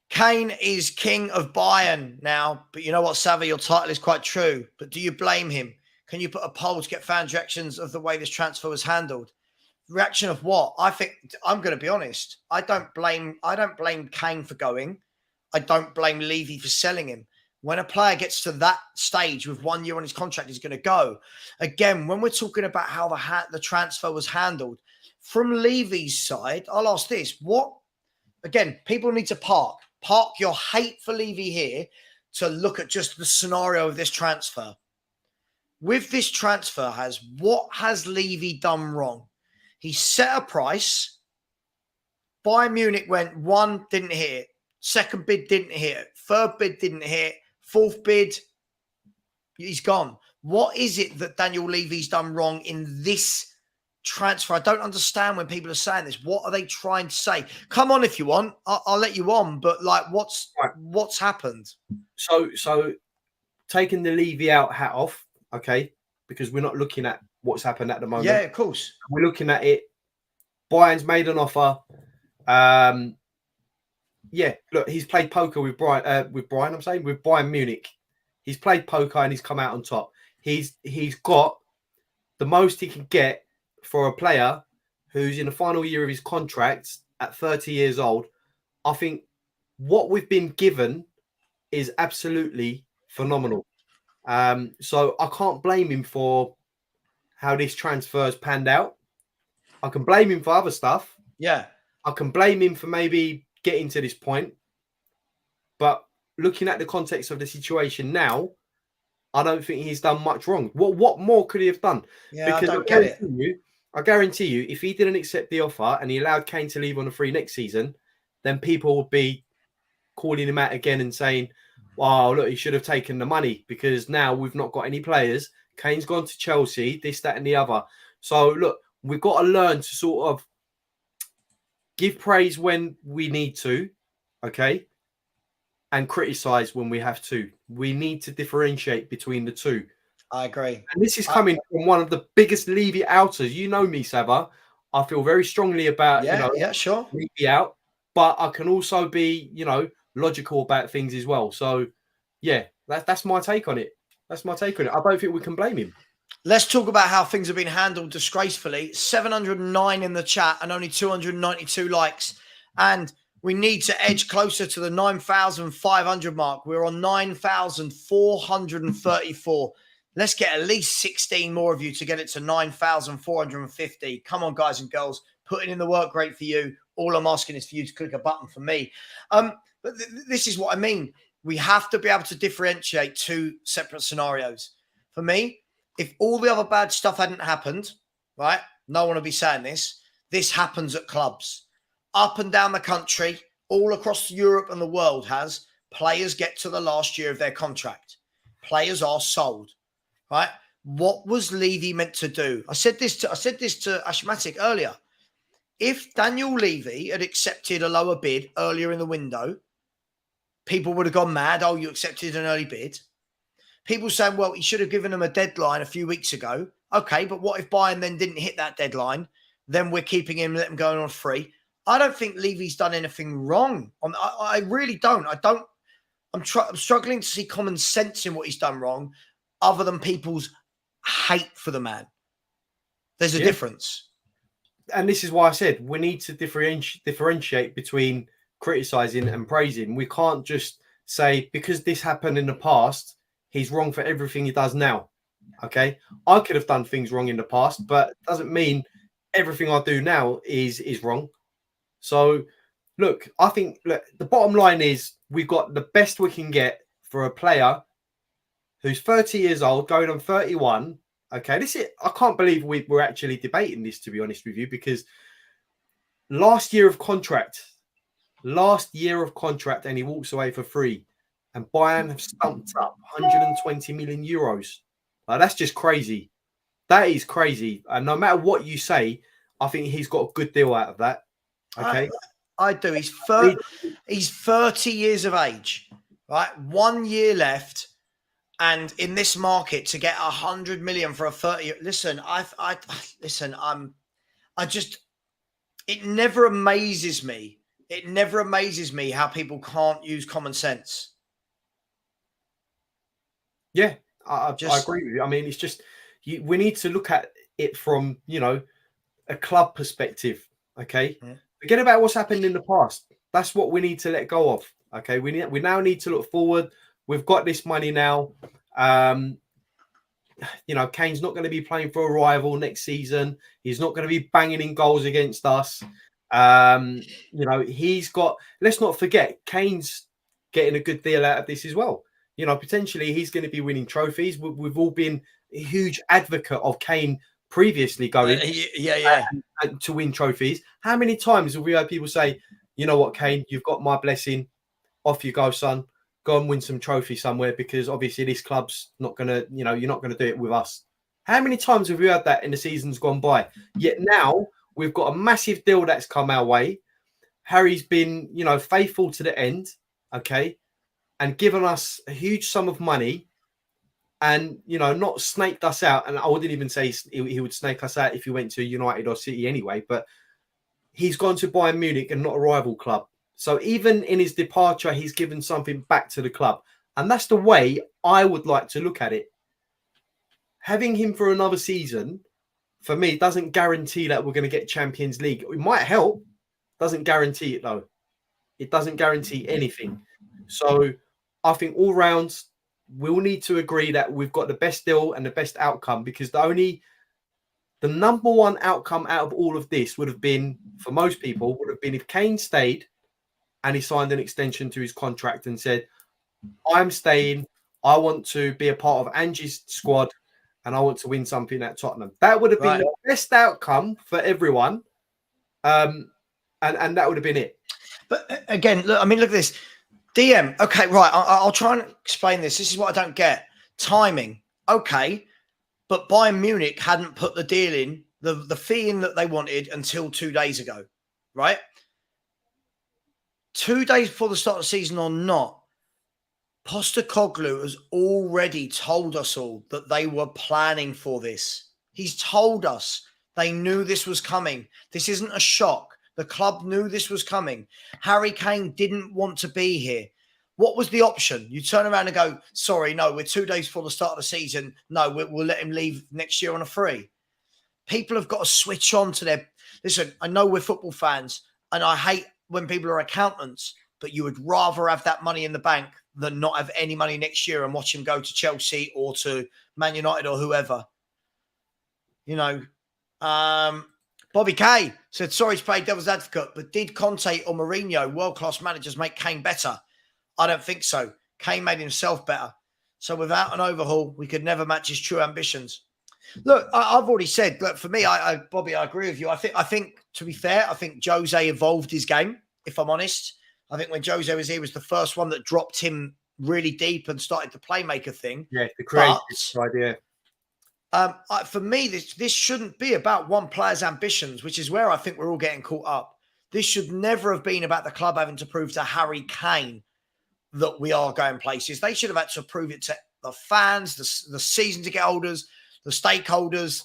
S2: Kane is king of Bayern now, but you know what, Savvy, your title is quite true. But do you blame him? Can you put a poll to get fans' reactions of the way this transfer was handled? Reaction of what? I think I'm going to be honest. I don't blame Kane for going. I don't blame Levy for selling him. When a player gets to that stage with 1 year on his contract, he's going to go. Again, when we're talking about how the transfer was handled, from Levy's side, I'll ask this. Again, people need to park your hate for Levy here to look at just the scenario of this transfer. With this transfer, what has Levy done wrong? He set a price. Bayern Munich went one, didn't hit it. Second bid didn't hit it. Third bid didn't hit. Fourth bid, he's gone. What is it that Daniel Levy's done wrong in this transfer? I don't understand when people are saying this. What are they trying to say? Come on, if you want, I'll let you on. But like, what's happened?
S3: So taking the Levy out hat off, okay, because we're not looking at what's happened at the moment.
S2: Yeah, of course.
S3: We're looking at it. Bayern's made an offer. Yeah, look, he's played poker with Bayern Munich. He's played poker and he's come out on top. He's got the most he can get for a player who's in the final year of his contract at 30 years old. I think what we've been given is absolutely phenomenal. So I can't blame him for how this transfer's panned out. I can blame him for other stuff.
S2: Yeah. I
S3: can blame him for maybe getting to this point. But looking at the context of the situation now, I don't think he's done much wrong. What more could he have done?
S2: Yeah, because I don't get it.
S3: I guarantee you, if he didn't accept the offer and he allowed Kane to leave on a free next season, then people would be calling him out again and saying, wow, look, he should have taken the money because now we've not got any players. Kane's gone to Chelsea, this, that, and the other. So, look, we've got to learn to sort of give praise when we need to, okay, and criticise when we have to. We need to differentiate between the two.
S2: I agree.
S3: And this is coming from one of the biggest Levy outers. You know me, Sava. I feel very strongly about,
S2: sure,
S3: Levy out, but I can also be, logical about things as well. So, yeah, that's my take on it. That's my take on it. I don't think we can blame him.
S2: Let's talk about how things have been handled disgracefully. 709 in the chat and only 292 likes. And we need to edge closer to the 9,500 mark. We're on 9,434. Let's get at least 16 more of you to get it to 9,450. Come on, guys and girls. Putting in the work rate for you. All I'm asking is for you to click a button for me. But this is what I mean. We have to be able to differentiate two separate scenarios. For me, if all the other bad stuff hadn't happened, right, no one would be saying this. This happens at clubs. Up and down the country, all across Europe and the world players get to the last year of their contract. Players are sold, right? What was Levy meant to do? I said this to Ashmatic earlier. If Daniel Levy had accepted a lower bid earlier in the window, people would have gone mad. Oh, you accepted an early bid. People saying, well, he should have given them a deadline a few weeks ago. Okay, but what if Bayern then didn't hit that deadline? Then we're keeping him, let him go on free. I don't think Levy's done anything wrong. I really don't. I'm struggling to see common sense in what he's done wrong other than people's hate for the man. There's a difference.
S3: And this is why I said we need to differentiate between criticising and praising. We can't just say, because this happened in the past, he's wrong for everything he does now. Okay? I could have done things wrong in the past, but it doesn't mean everything I do now is wrong. So, look, I think the bottom line is we've got the best we can get for a player who's 30 years old, going on 31. Okay, I can't believe we're actually debating this, to be honest with you, because last year of contract, and he walks away for free. And Bayern have stumped up 120 million euros. That's just crazy. That is crazy. And no matter what you say, I think he's got a good deal out of that. Okay.
S2: I do. He's 30 years of age, right? 1 year left. And in this market to get 100 million for a 30, it never amazes me. It never amazes me how people can't use common sense.
S3: Yeah, I agree with you. I mean, it's just, we need to look at it from, a club perspective. Okay.
S2: Yeah.
S3: Forget about what's happened in the past. That's what we need to let go of. Okay. We now need to look forward. We've got this money now. Kane's not going to be playing for a rival next season. He's not going to be banging in goals against us. He's got, let's not forget, Kane's getting a good deal out of this as well. Potentially he's going to be winning trophies. We've all been a huge advocate of Kane previously going to win trophies. How many times have we heard people say, you know what, Kane, you've got my blessing. Off you go, son. Go and win some trophy somewhere, because obviously this club's not going to, you're not going to do it with us. How many times have we heard that in the seasons gone by? Yet now we've got a massive deal that's come our way. Harry's been, faithful to the end, okay, and given us a huge sum of money and, not snaked us out. And I wouldn't even say he would snake us out if he went to United or City anyway, but he's gone to Bayern Munich and not a rival club. So even in his departure, he's given something back to the club. And that's the way I would like to look at it. Having him for another season, for me, doesn't guarantee that we're going to get Champions League. It might help. Doesn't guarantee it, though. It doesn't guarantee anything. So I think all rounds, we'll need to agree that we've got the best deal and the best outcome, because the number one outcome out of all of this would have been, for most people, would have been if Kane stayed and he signed an extension to his contract and said, I'm staying, I want to be a part of Ange's squad, and I want to win something at Tottenham. That would have been the best outcome for everyone. And that would have been it.
S2: But again, look at this. DM, okay, right, I'll try and explain this. This is what I don't get. Timing, okay, but Bayern Munich hadn't put the deal in, the fee in that they wanted until 2 days ago, right? 2 days before the start of the season or not, Postecoglou has already told us all that they were planning for this. He's told us they knew this was coming. This isn't a shock. The club knew this was coming. Harry Kane didn't want to be here. What was the option? You turn around and go, sorry, no, we're 2 days before the start of the season. No, we'll let him leave next year on a free. People have got to switch on to their... Listen, I know we're football fans, and I hate when people are accountants, but you would rather have that money in the bank than not have any money next year and watch him go to Chelsea or to Man United or whoever. Bobby K said, sorry to play devil's advocate, but did Conte or Mourinho, world-class managers, make Kane better? I don't think so. Kane made himself better. So without an overhaul, we could never match his true ambitions. Look, I've already said, look, for me, Bobby, I agree with you. I think, to be fair, I think Jose evolved his game, if I'm honest. I think when Jose was here, was the first one that dropped him really deep and started the playmaker thing.
S3: Yeah, the creative idea.
S2: For me, this shouldn't be about one player's ambitions, which is where I think we're all getting caught up. This should never have been about the club having to prove to Harry Kane that we are going places. They should have had to prove it to the fans, the season ticket holders, the stakeholders,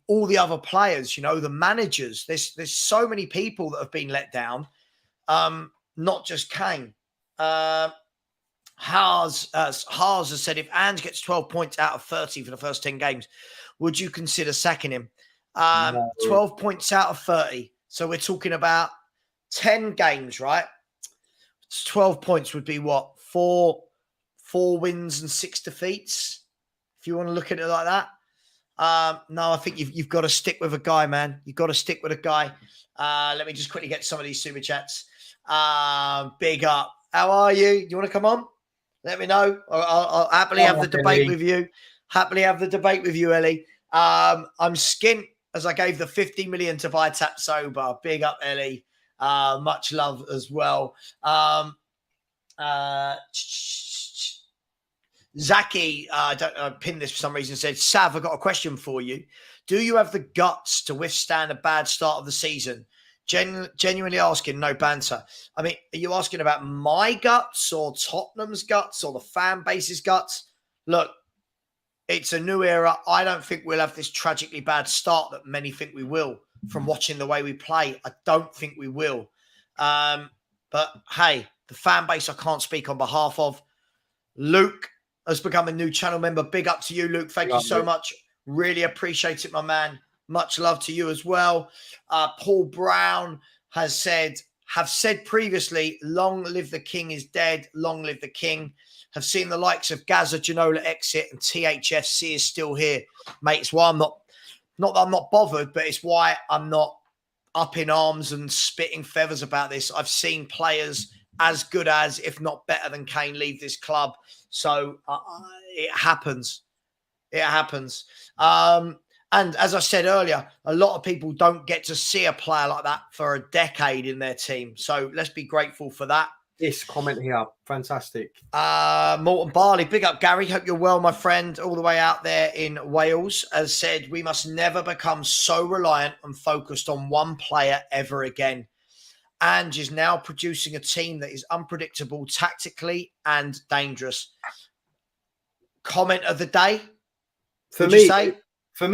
S2: all the other players, the managers. There's so many people that have been let down, not just Kane. Haas has said, if Ange gets 12 points out of 30 for the first 10 games, would you consider sacking him? No. 12 points out of 30. So we're talking about 10 games, right? 12 points would be what? Four wins and 6 defeats, if you want to look at it like that. No, I think you've got to stick with a guy, man. You've got to stick with a guy. Let me just quickly get some of these super chats. Big up. How are you? Do you want to come on? Let me know. I'll happily have the debate with you. Happily have the debate with you, Ellie. I'm skint as I gave the 50 million to buy Tap Sober. Big up, Ellie. Much love as well. Zaki, I pinned this for some reason, said, Sav, I've got a question for you. Do you have the guts to withstand a bad start of the season? Genuinely asking, no banter. I mean, are you asking about my guts or Tottenham's guts or the fan base's guts? Look, it's a new era. I don't think we'll have this tragically bad start that many think we will from watching the way we play. I don't think we will. But hey, the fan base I can't speak on behalf of. Luke has become a new channel member. Big up to you, Luke. Thank you so much. Really appreciate it, my man. Much love to you as well. Paul Brown have said previously, long live the king is dead. Long live the king. Have seen the likes of Gaza Ginola exit and THFC is still here. Mate, it's why I'm not that I'm not bothered, but it's why I'm not up in arms and spitting feathers about this. I've seen players as good as, if not better than Kane leave this club. So it happens. It happens. And as I said earlier, a lot of people don't get to see a player like that for a decade in their team. So let's be grateful for that.
S3: This comment here, fantastic.
S2: Morton Barley, big up, Gary. Hope you're well, my friend, all the way out there in Wales. As said, we must never become so reliant and focused on one player ever again. Ange is now producing a team that is unpredictable tactically and dangerous. Comment of the day?
S3: For me,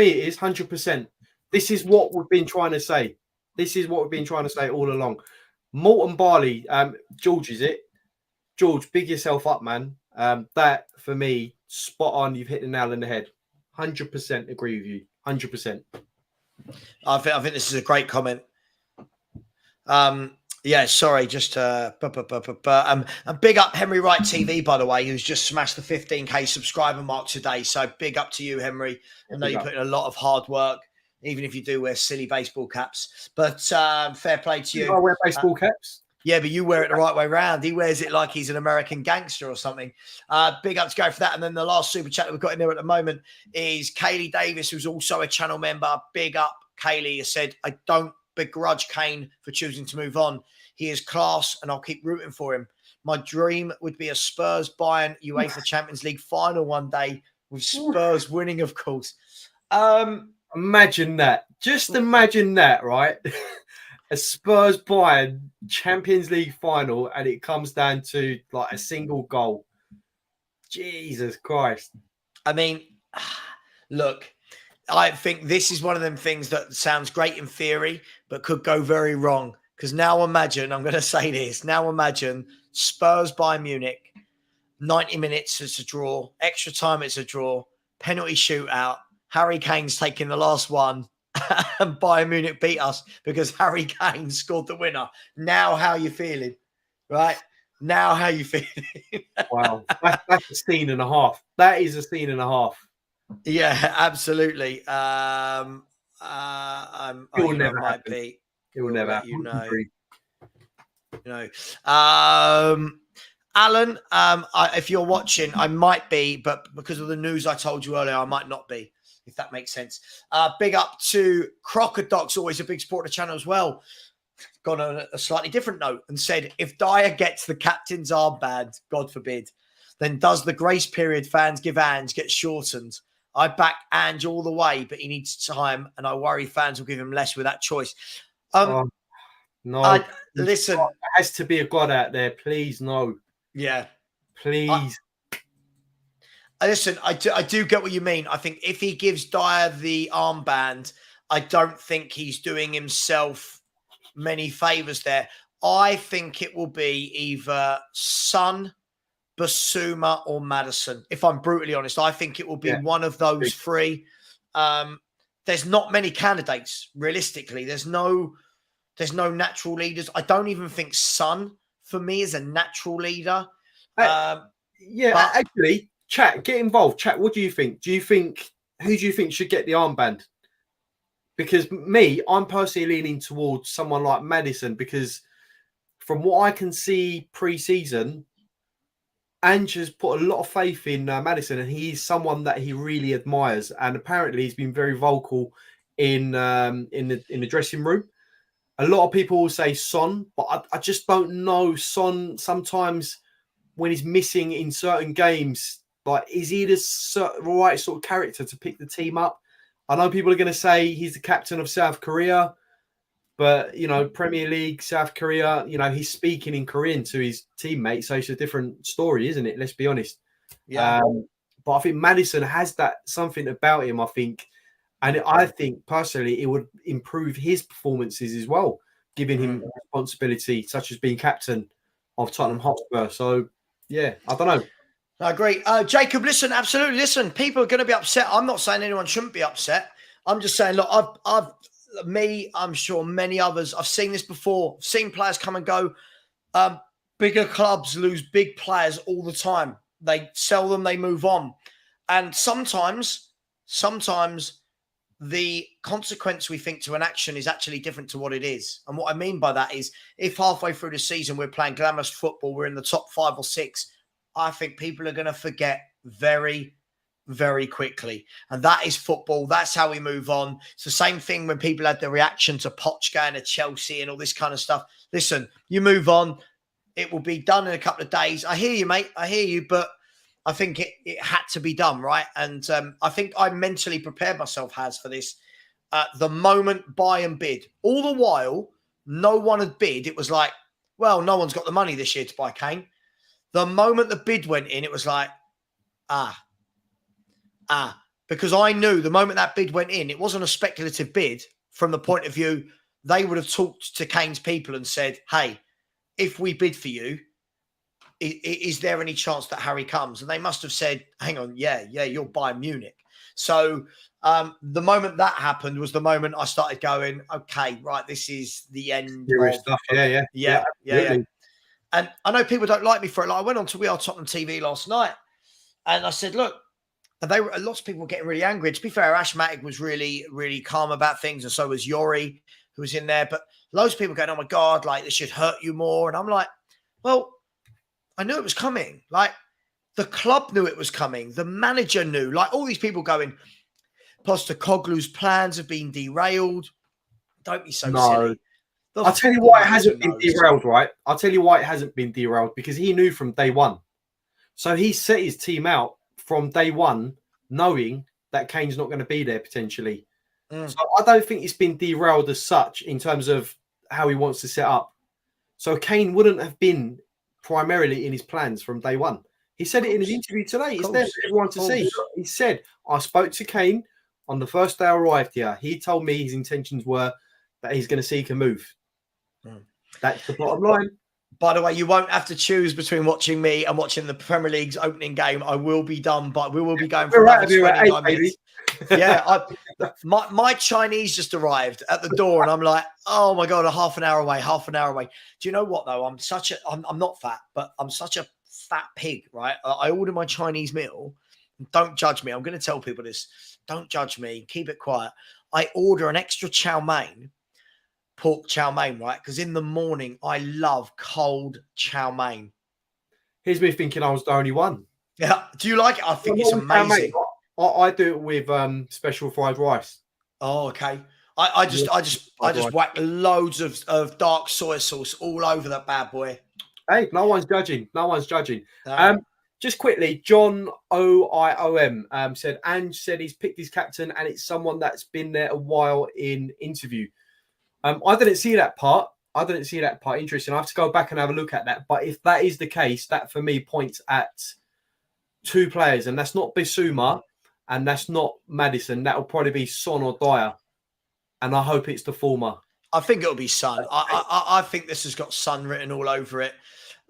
S3: it is 100%. This is what we've been trying to say. This is what we've been trying to say all along. Morton Barley, George, is it? George, big yourself up, man. That, for me, spot on. You've hit the nail on the head. 100% agree with you. 100%.
S2: I think this is a great comment. Yeah, sorry, just and big up Henry Wright TV, by the way, who's just smashed the 15k subscriber mark today. So big up to you, Henry. I know you put in a lot of hard work, even if you do wear silly baseball caps. But fair play to you.
S3: I wear baseball caps.
S2: Yeah, but you wear it the right way round. He wears it like he's an American gangster or something. Big up to go for that. And then the last super chat that we've got in there at the moment is Kaylee Davis, who's also a channel member. Big up, Kaylee, has said, I don't begrudge Kane for choosing to move on. He is class and I'll keep rooting for him. My dream would be a Spurs Bayern UEFA Champions League final one day with Spurs winning, of course.
S3: Imagine that. Just imagine that, right? A Spurs Bayern Champions League final and it comes down to like a single goal. Jesus Christ.
S2: I mean, look, I think this is one of them things that sounds great in theory, but could go very wrong. Because now imagine, I'm going to say this, now imagine Spurs Bayern Munich, 90 minutes it's a draw, extra time it's a draw, penalty shootout, Harry Kane's taking the last one, and Bayern Munich beat us because Harry Kane scored the winner. Now how you feeling? Right? Now how you feeling?
S3: Wow. That's a scene and a half. That is a scene and a half.
S2: Yeah, absolutely.
S3: It will never happen. It will never happen.
S2: You know. Alan, if you're watching, I might be, but because of the news I told you earlier, I might not be, if that makes sense. Big up to Crocodocs, always a big supporter of the channel as well. Gone on a slightly different note and said, if Dyer gets the captain's armband, God forbid, then does the grace period fans give Ange get shortened? I back Ange all the way, but he needs time, and I worry fans will give him less with that choice.
S3: No,
S2: listen.
S3: There has to be a God out there. Please, no.
S2: Yeah.
S3: Please.
S2: Listen, I do get what you mean. I think if he gives Dyer the armband, I don't think he's doing himself many favours there. I think it will be either Son, Basuma or Maddison. If I'm brutally honest, I think it will be one of those three. There's not many candidates, realistically. There's no natural leaders. I don't even think Son, for me, is a natural leader.
S3: Actually, chat, get involved. Chat, what do you think? Who do you think should get the armband? Because I'm personally leaning towards someone like Maddison, because from what I can see pre-season, Ange has put a lot of faith in Maddison, and he is someone that he really admires. And apparently, he's been very vocal in the dressing room. A lot of people will say Son, but I just don't know. Son, sometimes when he's missing in certain games, Like, is he the right sort of character to pick the team up? I know people are going to say he's the captain of South Korea, but, you know, Premier League, South Korea, you know, he's speaking in Korean to his teammates, so it's a different story, isn't it? Let's be honest.
S2: Yeah.
S3: But I think Maddison has that something about him, I think. And I think, personally, it would improve his performances as well, giving him responsibility, such as being captain of Tottenham Hotspur. So, yeah, I don't know.
S2: I agree. Jacob, listen, absolutely. Listen, people are going to be upset. I'm not saying anyone shouldn't be upset. I'm just saying, look, I'm sure many others, I've seen this before. I've seen players come and go. Bigger clubs lose big players all the time. They sell them, they move on. And sometimes the consequence we think to an action is actually different to what it is. And what I mean by that is, if halfway through the season we're playing glamorous football, we're in the top 5 or 6, I think people are going to forget very, very quickly. And that is football. That's how we move on. It's the same thing when people had the reaction to Poch going to Chelsea and all this kind of stuff. Listen, you move on. It will be done in a couple of days. I hear you, mate. I hear you. But I think it had to be done, right? And I think I mentally prepared myself, for this. The moment Bayern bid. All the while, no one had bid. It was like, well, no one's got the money this year to buy Kane. The moment the bid went in, it was like, because I knew the moment that bid went in, it wasn't a speculative bid from the point of view, they would have talked to Kane's people and said, hey, if we bid for you, is there any chance that Harry comes? And they must have said, hang on, yeah, you're Bayern Munich. So the moment that happened was the moment I started going, okay, right, this is the end.
S3: Stuff. Yeah.
S2: And I know people don't like me for it. Like, I went on to We Are Tottenham TV last night and I said, look, and lots of people were getting really angry. To be fair, Ash Matic was really, really calm about things. And so was Yori, who was in there. But loads of people going, oh my God, like this should hurt you more. And I'm like, well, I knew it was coming. Like, the club knew it was coming. The manager knew. Like, all these people going, Postecoglou's plans have been derailed. Don't be so silly.
S3: I'll tell you why it hasn't been derailed, right? I'll tell you why it hasn't been derailed, because he knew from day one. So he set his team out from day one, knowing that Kane's not going to be there potentially. So I don't think it's been derailed as such in terms of how he wants to set up. So Kane wouldn't have been primarily in his plans from day one. He said it in his interview today. It's there for everyone to see. He said, I spoke to Kane on the first day I arrived here. He told me his intentions were that he's going to seek a move. That's the bottom line.
S2: By the way, you won't have to choose between watching me and watching the Premier League's opening game. I will be done, but we will be going for about 29 minutes. Yeah, my Chinese just arrived at the door, and I'm like, oh my God, half an hour away. Do you know what though? I'm not fat, but I'm such a fat pig, right? I order my Chinese meal. Don't judge me. I'm going to tell people this. Don't judge me. Keep it quiet. I order an extra chow mein. Pork chow mein, right? Because in the morning, I love cold chow mein.
S3: Here's me thinking I was the only one.
S2: Yeah. Do you like it? I think it's amazing.
S3: I do it with special fried rice.
S2: Oh, okay. I just whack loads of dark soy sauce all over that bad boy.
S3: Hey, no one's judging. Just quickly, John OIOM said, Ange said he's picked his captain and it's someone that's been there a while in interview. I didn't see that part. Interesting. I have to go back and have a look at that. But if that is the case, that for me points at 2 players, and that's not Bissouma and that's not Maddison. That will probably be Son or Dyer. And I hope it's the former.
S2: I think it'll be Son. I think this has got Son written all over it.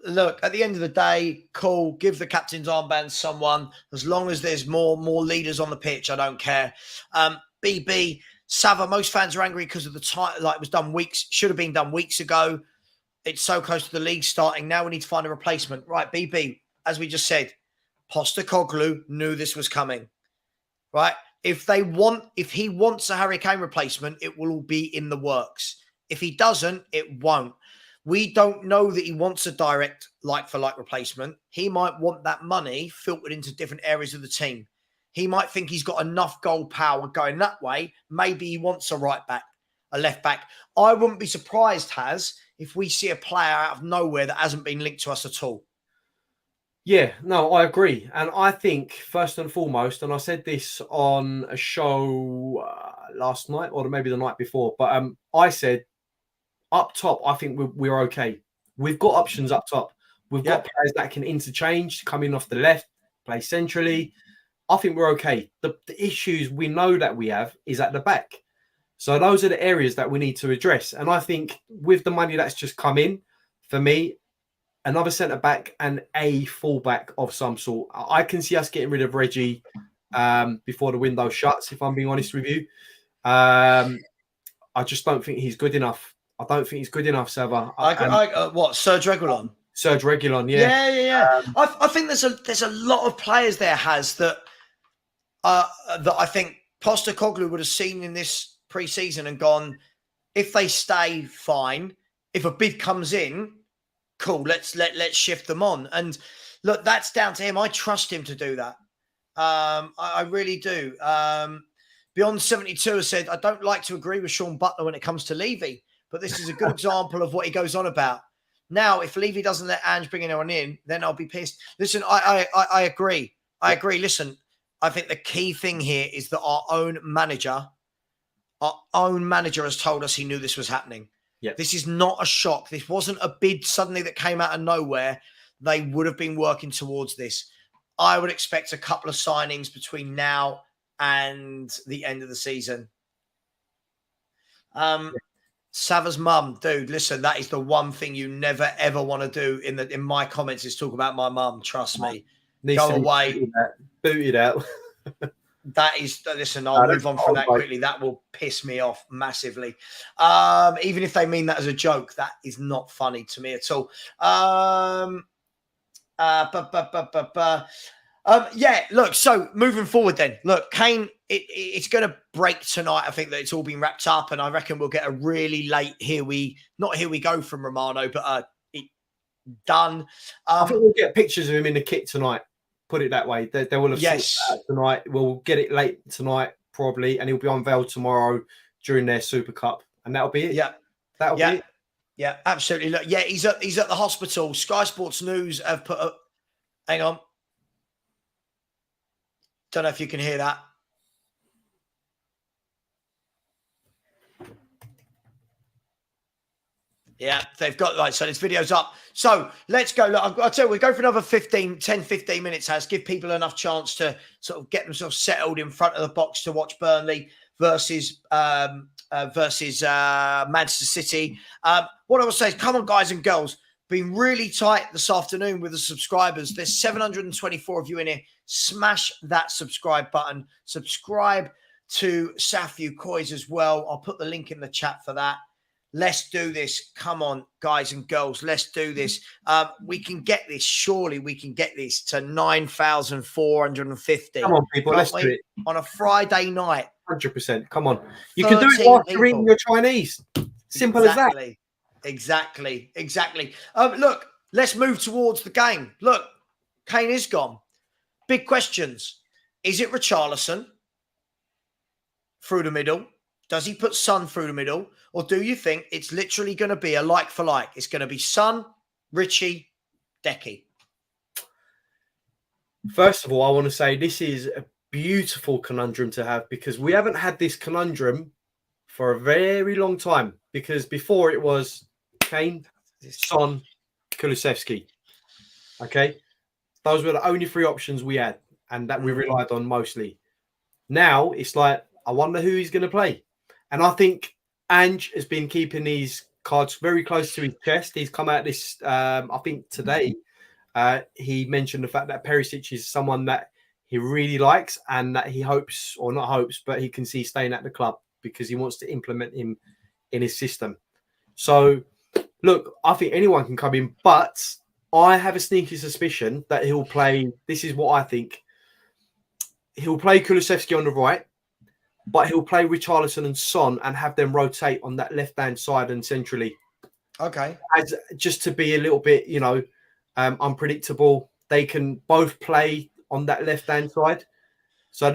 S2: Look, at the end of the day, cool. Give the captain's armband to someone. As long as there's more leaders on the pitch, I don't care. BB, Sava, most fans are angry because of the time. Like, it was should have been done weeks ago. It's so close to the league starting. Now we need to find a replacement. Right, BB, as we just said, Postecoglou knew this was coming. Right? If he wants a Harry Kane replacement, it will all be in the works. If he doesn't, it won't. We don't know that he wants a direct like-for-like replacement. He might want that money filtered into different areas of the team. He might think he's got enough goal power going that way. Maybe he wants a right back, a left back. I wouldn't be surprised, if we see a player out of nowhere that hasn't been linked to us at all.
S3: Yeah, no, I agree. And I think, first and foremost, and I said this on a show last night or maybe the night before, but I said up top, I think we're okay. We've got options up top. We've got players that can interchange, come in off the left, play centrally. I think we're okay. The issues we know that we have is at the back. So those are the areas that we need to address. And I think with the money that's just come in, for me, another centre back and a fullback of some sort. I can see us getting rid of Reggie before the window shuts, if I'm being honest with you. I just don't think he's good enough. I don't think he's good enough, Sava.
S2: What, Serge Reguilon?
S3: Serge Reguilon, yeah.
S2: Yeah. I think there's a lot of players there, that I think Postecoglou would have seen in this pre-season and gone, if they stay, fine. If a bid comes in, cool, let's shift them on. And look, that's down to him. I trust him to do that. I really do. Beyond 72 has said, I don't like to agree with Sean Butler when it comes to Levy, but this is a good example of what he goes on about. Now, if Levy doesn't let Ange bring anyone in, then I'll be pissed. Listen, I agree. I agree. Listen, I think the key thing here is that our own manager has told us he knew this was happening.
S3: Yep.
S2: This is not a shock. This wasn't a bid suddenly that came out of nowhere. They would have been working towards this. I would expect a couple of signings between now and the end of the season. Sava's mum, dude, listen, that is the one thing you never, ever want to do in my comments is talk about my mum. Trust me. Go away.
S3: Boot it out.
S2: That is, listen, I'll move on from that quickly. That will piss me off massively. Even if they mean that as a joke, that is not funny to me at all. Yeah, look, so moving forward then. Look, Kane, it's going to break tonight. I think that it's all been wrapped up, and I reckon we'll get a really late here we go from Romano, but done.
S3: I think we'll get pictures of him in the kit tonight. Put it that way. They will have
S2: yes
S3: tonight. We'll get it late tonight probably, and he'll be unveiled tomorrow during their Super Cup, and that'll be it.
S2: Yeah,
S3: that'll be it.
S2: Yeah, absolutely. Look, yeah, he's at the hospital. Sky Sports News have put up. Hang on. Don't know if you can hear that. Yeah, they've got, right, so this video's up. So let's go. Look, I'll tell you, we go for another 10, 15 minutes, give people enough chance to sort of get themselves settled in front of the box to watch Burnley versus Manchester City. What I will say is, come on, guys and girls, been really tight this afternoon with the subscribers. There's 724 of you in here. Smash that subscribe button. Subscribe to Safiu Kois as well. I'll put the link in the chat for that. Let's do this. Come on, guys and girls. Let's do this. We can get this. Surely we can get this to 9,450.
S3: Come on, people. Let's do it.
S2: On a Friday night.
S3: 100%. Come on. You can do it while you're reading your Chinese. Simple as that.
S2: Exactly. Look, let's move towards the game. Look, Kane is gone. Big questions. Is it Richarlison through the middle? Does he put Son through the middle? Or do you think it's literally going to be a like for like? It's going to be Son, Richie, Decky.
S3: First of all, I want to say this is a beautiful conundrum to have, because we haven't had this conundrum for a very long time. Because before it was Kane, Son, Kulusevski. Okay? Those were the only three options we had and that we relied on mostly. Now it's like, I wonder who he's going to play. And I think Ange has been keeping these cards very close to his chest. He's come out this, I think today, he mentioned the fact that Perisic is someone that he really likes and that he hopes, or not hopes, but he can see staying at the club because he wants to implement him in his system. So, look, I think anyone can come in, but I have a sneaky suspicion that he'll play, this is what I think, he'll play Kulusevski on the right, but he'll play Richarlison and Son and have them rotate on that left-hand side and centrally.
S2: Okay.
S3: Just to be a little bit, unpredictable. They can both play on that left-hand side. So,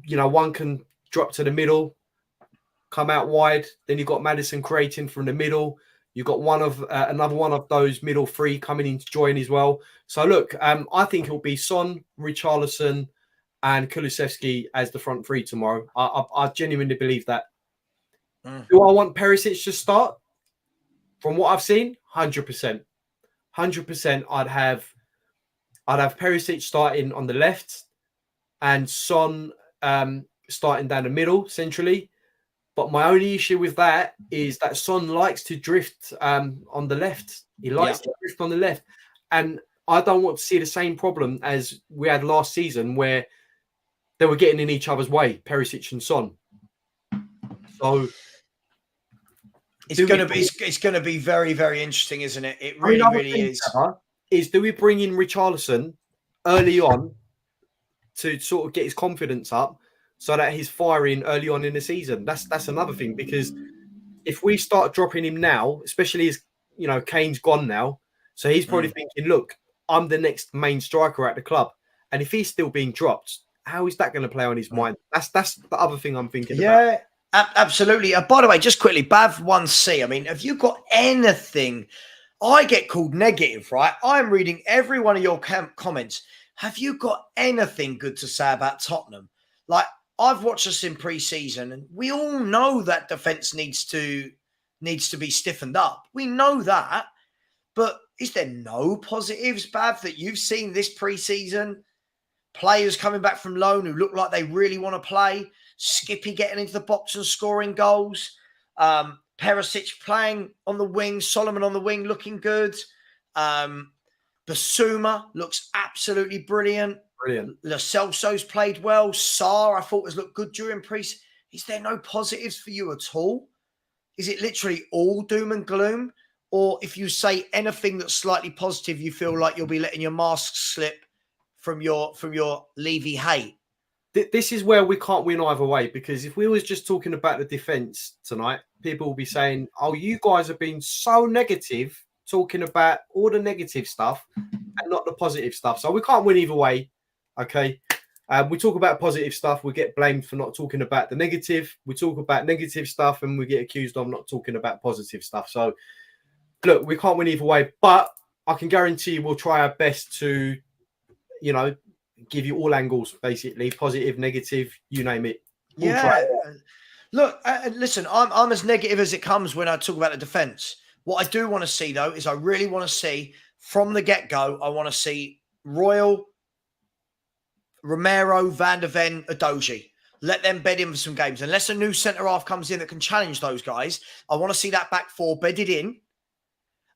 S3: one can drop to the middle, come out wide. Then you've got Maddison creating from the middle. You've got another one of those middle three coming in to join as well. So look, I think it'll be Son, Richarlison, and Kulusevski as the front three tomorrow. I genuinely believe that. Do I want Perisic to start? From what I've seen, 100%. 100%. I'd have Perisic starting on the left and Son starting down the middle centrally. But my only issue with that is that Son likes to drift on the left. He likes to drift on the left. And I don't want to see the same problem as we had last season where they were getting in each other's way, Perisic and Son. So
S2: it's going to be very, very interesting, isn't it? It really is.
S3: Do we bring in Richarlison early on to sort of get his confidence up so that he's firing early on in the season? That's another thing, because if we start dropping him now, especially as Kane's gone now, so he's probably thinking, look, I'm the next main striker at the club, and if he's still being dropped, how is that going to play on his mind? That's the other thing I'm thinking about.
S2: Yeah, absolutely. By the way, just quickly, Bav1C, I mean, have you got anything? I get called negative, right? I'm reading every one of your comments. Have you got anything good to say about Tottenham? Like, I've watched us in pre-season, and we all know that defence needs to be stiffened up. We know that. But is there no positives, Bav, that you've seen this pre-season? Players coming back from loan who look like they really want to play. Skippy getting into the box and scoring goals. Perisic playing on the wing. Solomon on the wing looking good. Basuma looks absolutely brilliant. Lo Celso's played well. Sarr, I thought, has looked good during pre-season. Is there no positives for you at all? Is it literally all doom and gloom? Or if you say anything that's slightly positive, you feel like you'll be letting your mask slip from your Levy hate?
S3: This is where we can't win either way, because if we was just talking about the defence tonight, people will be saying, oh, you guys have been so negative, talking about all the negative stuff and not the positive stuff. So we can't win either way, okay? We talk about positive stuff, we get blamed for not talking about the negative. We talk about negative stuff and we get accused of not talking about positive stuff. So, look, we can't win either way, but I can guarantee we'll try our best to, give you all angles, basically, positive, negative, you name it. We'll try.
S2: Look, listen, I'm as negative as it comes when I talk about the defence. What I do want to see, though, is I really want to see, from the get-go, I want to see Royal, Romero, Van der Ven, Adoji. Let them bed in for some games. Unless a new centre-half comes in that can challenge those guys, I want to see that back four bedded in.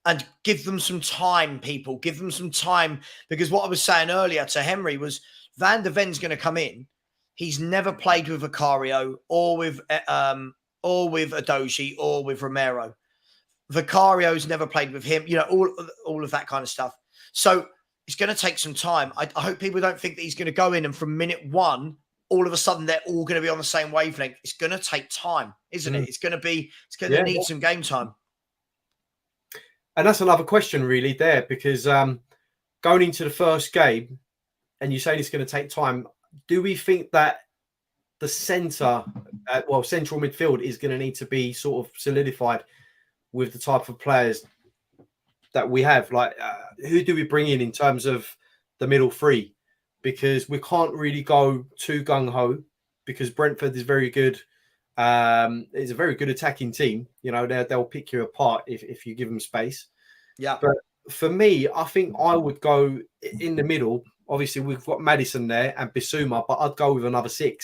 S2: And give them some time, people. Give them some time. Because what I was saying earlier to Henry was Van der Ven's going to come in. He's never played with Vicario or with Adoji or with Romero. Vicario's never played with him. All of that kind of stuff. So it's going to take some time. I hope people don't think that he's going to go in and from minute one, all of a sudden they're all going to be on the same wavelength. It's going to take time, isn't it? It's going to need some game time.
S3: And that's another question really there, because going into the first game and you're saying it's going to take time, do we think that the central midfield is going to need to be sort of solidified with the type of players that we have? Like, who do we bring in terms of the middle three? Because we can't really go too gung-ho, because Brentford is very good. It's a very good attacking team. They'll pick you apart if you give them space.
S2: Yeah.
S3: But for me, I think I would go in the middle. Obviously, we've got Maddison there and Bissouma, but I'd go with another 2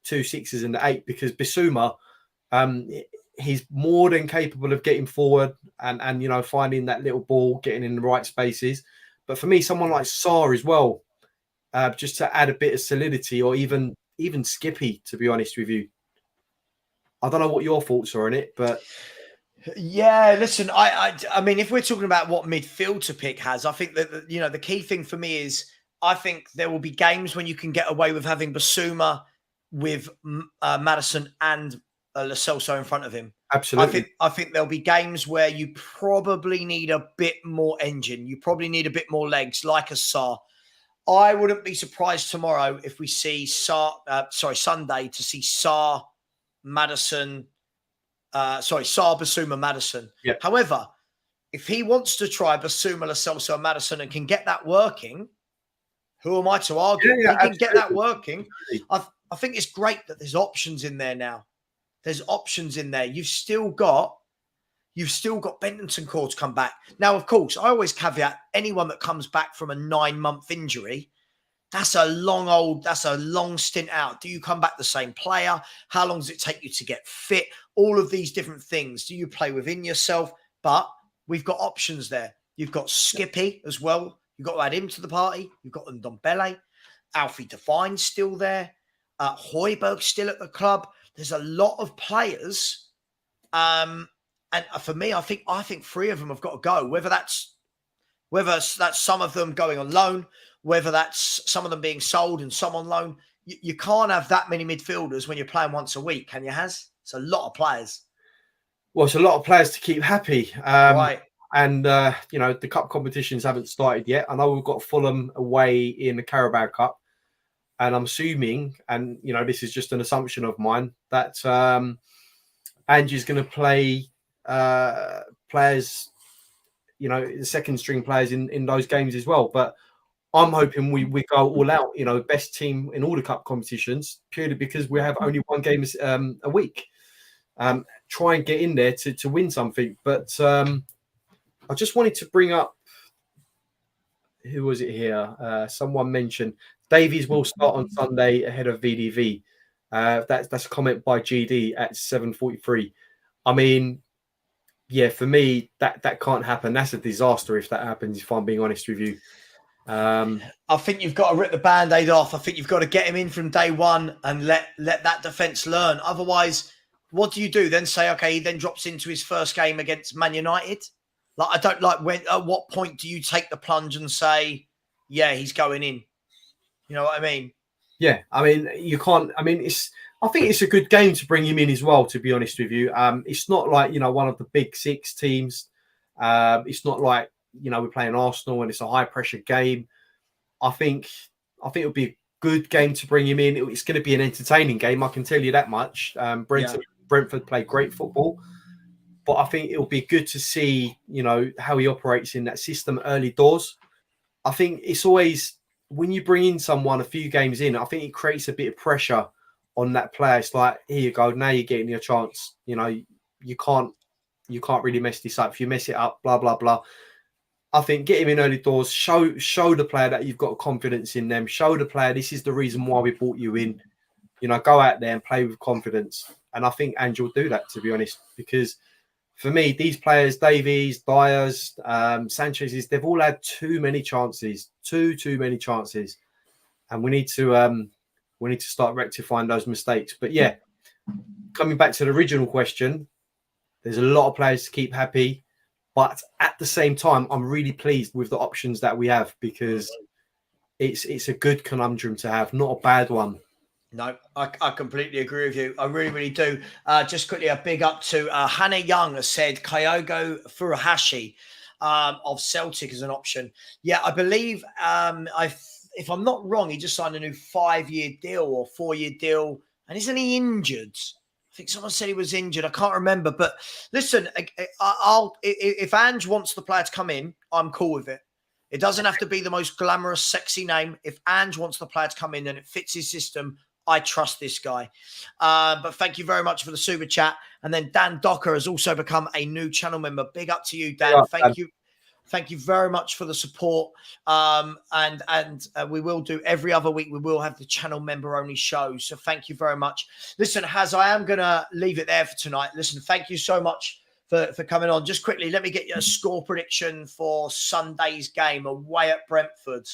S3: 6s in the 8, because Bissouma, he's more than capable of getting forward and finding that little ball, getting in the right spaces. But for me, someone like Sarr as well, just to add a bit of solidity, or even Skippy, to be honest with you. I don't know what your thoughts are on it, but
S2: yeah, listen, I mean, if we're talking about what midfield to pick has, I think that the key thing for me is I think there will be games when you can get away with having Basuma with Maddison and Lo Celso in front of him.
S3: Absolutely.
S2: I think there'll be games where you probably need a bit more engine. You probably need a bit more legs, like a Sarr. I wouldn't be surprised tomorrow if we see Sunday to see Sarr, Maddison, Saar, Basuma, Maddison.
S3: Yep.
S2: However, if he wants to try Basuma, Lo Celso, and Maddison and can get that working, who am I to argue?
S3: Yeah,
S2: He can get that
S3: absolutely.
S2: working. I think it's great that there's options in there now. There's options in there. You've still got Bentancur to come back. Now, of course, I always caveat anyone that comes back from a 9-month injury. That's a long stint out. Do you come back the same player? How long does it take you to get fit? All of these different things. Do you play within yourself? But we've got options there. You've got Skippy as well. You've got to add him to the party. You've got Ndombele. Alfie Devine's still there. Højbjerg's still at the club. There's a lot of players. And for me, I think 3 of them have got to go. Whether that's some of them going on loan, whether that's some of them being sold and some on loan. You can't have that many midfielders when you're playing once a week, can you, Haz? It's a lot of players.
S3: Well, it's a lot of players to keep happy.
S2: Right.
S3: And, the cup competitions haven't started yet. I know we've got Fulham away in the Carabao Cup. And I'm assuming, and, this is just an assumption of mine, that Ange is going to play players, the second string players in those games as well. But I'm hoping we go all out, best team in all the cup competitions, purely because we have only one game a week. Try and get in there to win something. But I just wanted to bring up, who was it here? Someone mentioned Davies will start on Sunday ahead of VDV. That's a comment by GD at 7:43. I mean, yeah, for me, that can't happen. That's a disaster if that happens, if I'm being honest with you.
S2: I think you've got to rip the Band-Aid off. I think you've got to get him in from day one and let that defence learn. Otherwise, what do you do then? Say, okay, he then drops into his first game against Man United. Like, I don't like when. At what point do you take the plunge and say, yeah, he's going in? You know what I mean?
S3: Yeah, I mean, you can't. I mean, I think it's a good game to bring him in as well. To be honest with you, it's not like one of the big 6 teams. It's not like we're playing Arsenal and it's a high pressure game. I think it'll be a good game to bring him in. It's going to be an entertaining game. I can tell you that much. Brentford play great football, but I think it'll be good to see how he operates in that system early doors. I think it's always, when you bring in someone a few games in, I think it creates a bit of pressure on that player. It's like, here you go, now you're getting your chance. You can't really mess this up. If you mess it up, blah blah blah. I think get him in early doors. Show the player that you've got confidence in them. Show the player this is the reason why we brought you in. Go out there and play with confidence. And I think Ange will do that, to be honest, because for me, these players, Davies, Dyers, Sanchez's, they've all had too many chances, too many chances, and we need to start rectifying those mistakes. But yeah, coming back to the original question, there's a lot of players to keep happy, but at the same time, I'm really pleased with the options that we have, because it's a good conundrum to have, not a bad one.
S2: No, I completely agree with you. I really, really do. Just quickly, a big up to Hannah Young has said Kyogo Furuhashi of Celtic is an option. Yeah, I believe, if I'm not wrong, he just signed a new 5-year deal or 4-year deal. And isn't he injured? I think someone said he was injured. I can't remember. But listen, if Ange wants the player to come in, I'm cool with it. It doesn't have to be the most glamorous, sexy name. If Ange wants the player to come in and it fits his system, I trust this guy. But thank you very much for the super chat. And then Dan Docker has also become a new channel member. Big up to you, Dan.
S3: Yeah,
S2: thank you. Thank you very much for the support. And we will do every other week. We will have the channel member only show. So thank you very much. Listen, Haz, I am going to leave it there for tonight. Listen, thank you so much for coming on. Just quickly, let me get you a score prediction for Sunday's game away at Brentford.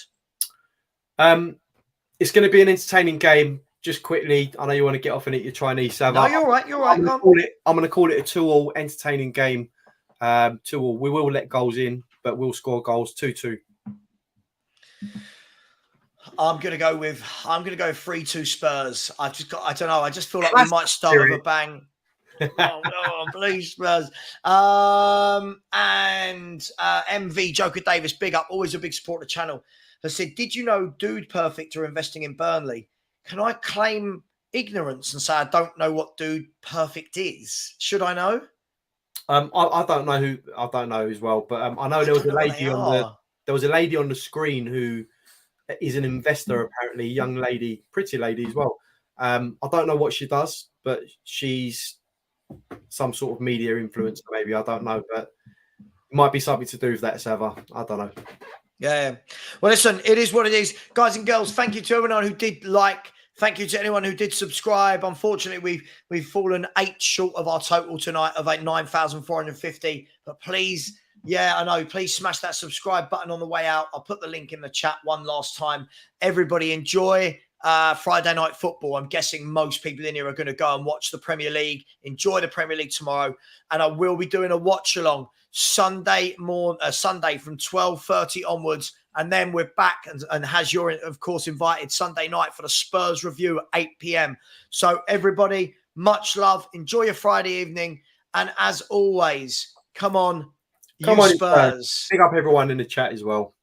S3: It's going to be an entertaining game. Just quickly, I know you want to get off and eat your Chinese. So
S2: no, you're right. You're right.
S3: I'm going to call it a 2-2 entertaining game. 2-2. We will let goals in, but we'll score goals 2-2.
S2: I'm gonna go 3-2 Spurs. I don't know. I just feel like we might start with a bang. Oh no, please Spurs. And MV Joker Davis, big up, always a big supporter of the channel, has said, did you know Dude Perfect are investing in Burnley? Can I claim ignorance and say, I don't know what Dude Perfect is. Should I know?
S3: I don't know who. I don't know as well, but I know there was a lady on the screen who is an investor, apparently, a young lady, pretty lady as well. I don't know what she does, but she's some sort of media influencer, maybe. I don't know, but it might be something to do with that, Sava. I don't know.
S2: Yeah. Well, listen, it is what it is. Guys and girls, thank you to everyone who did like. Thank you to anyone who did subscribe. Unfortunately, we've fallen 8 short of our total tonight of 9,450. But please, I know, please smash that subscribe button on the way out. I'll put the link in the chat one last time. Everybody enjoy Friday night football. I'm guessing most people in here are going to go and watch the Premier League. Enjoy the Premier League tomorrow. And I will be doing a watch along Sunday from 12:30 onwards. And then we're back and has your, of course, invited Sunday night for the Spurs review at 8 p.m. So everybody, much love. Enjoy your Friday evening. And as always, come on, Spurs.
S3: Pick up everyone in the chat as well.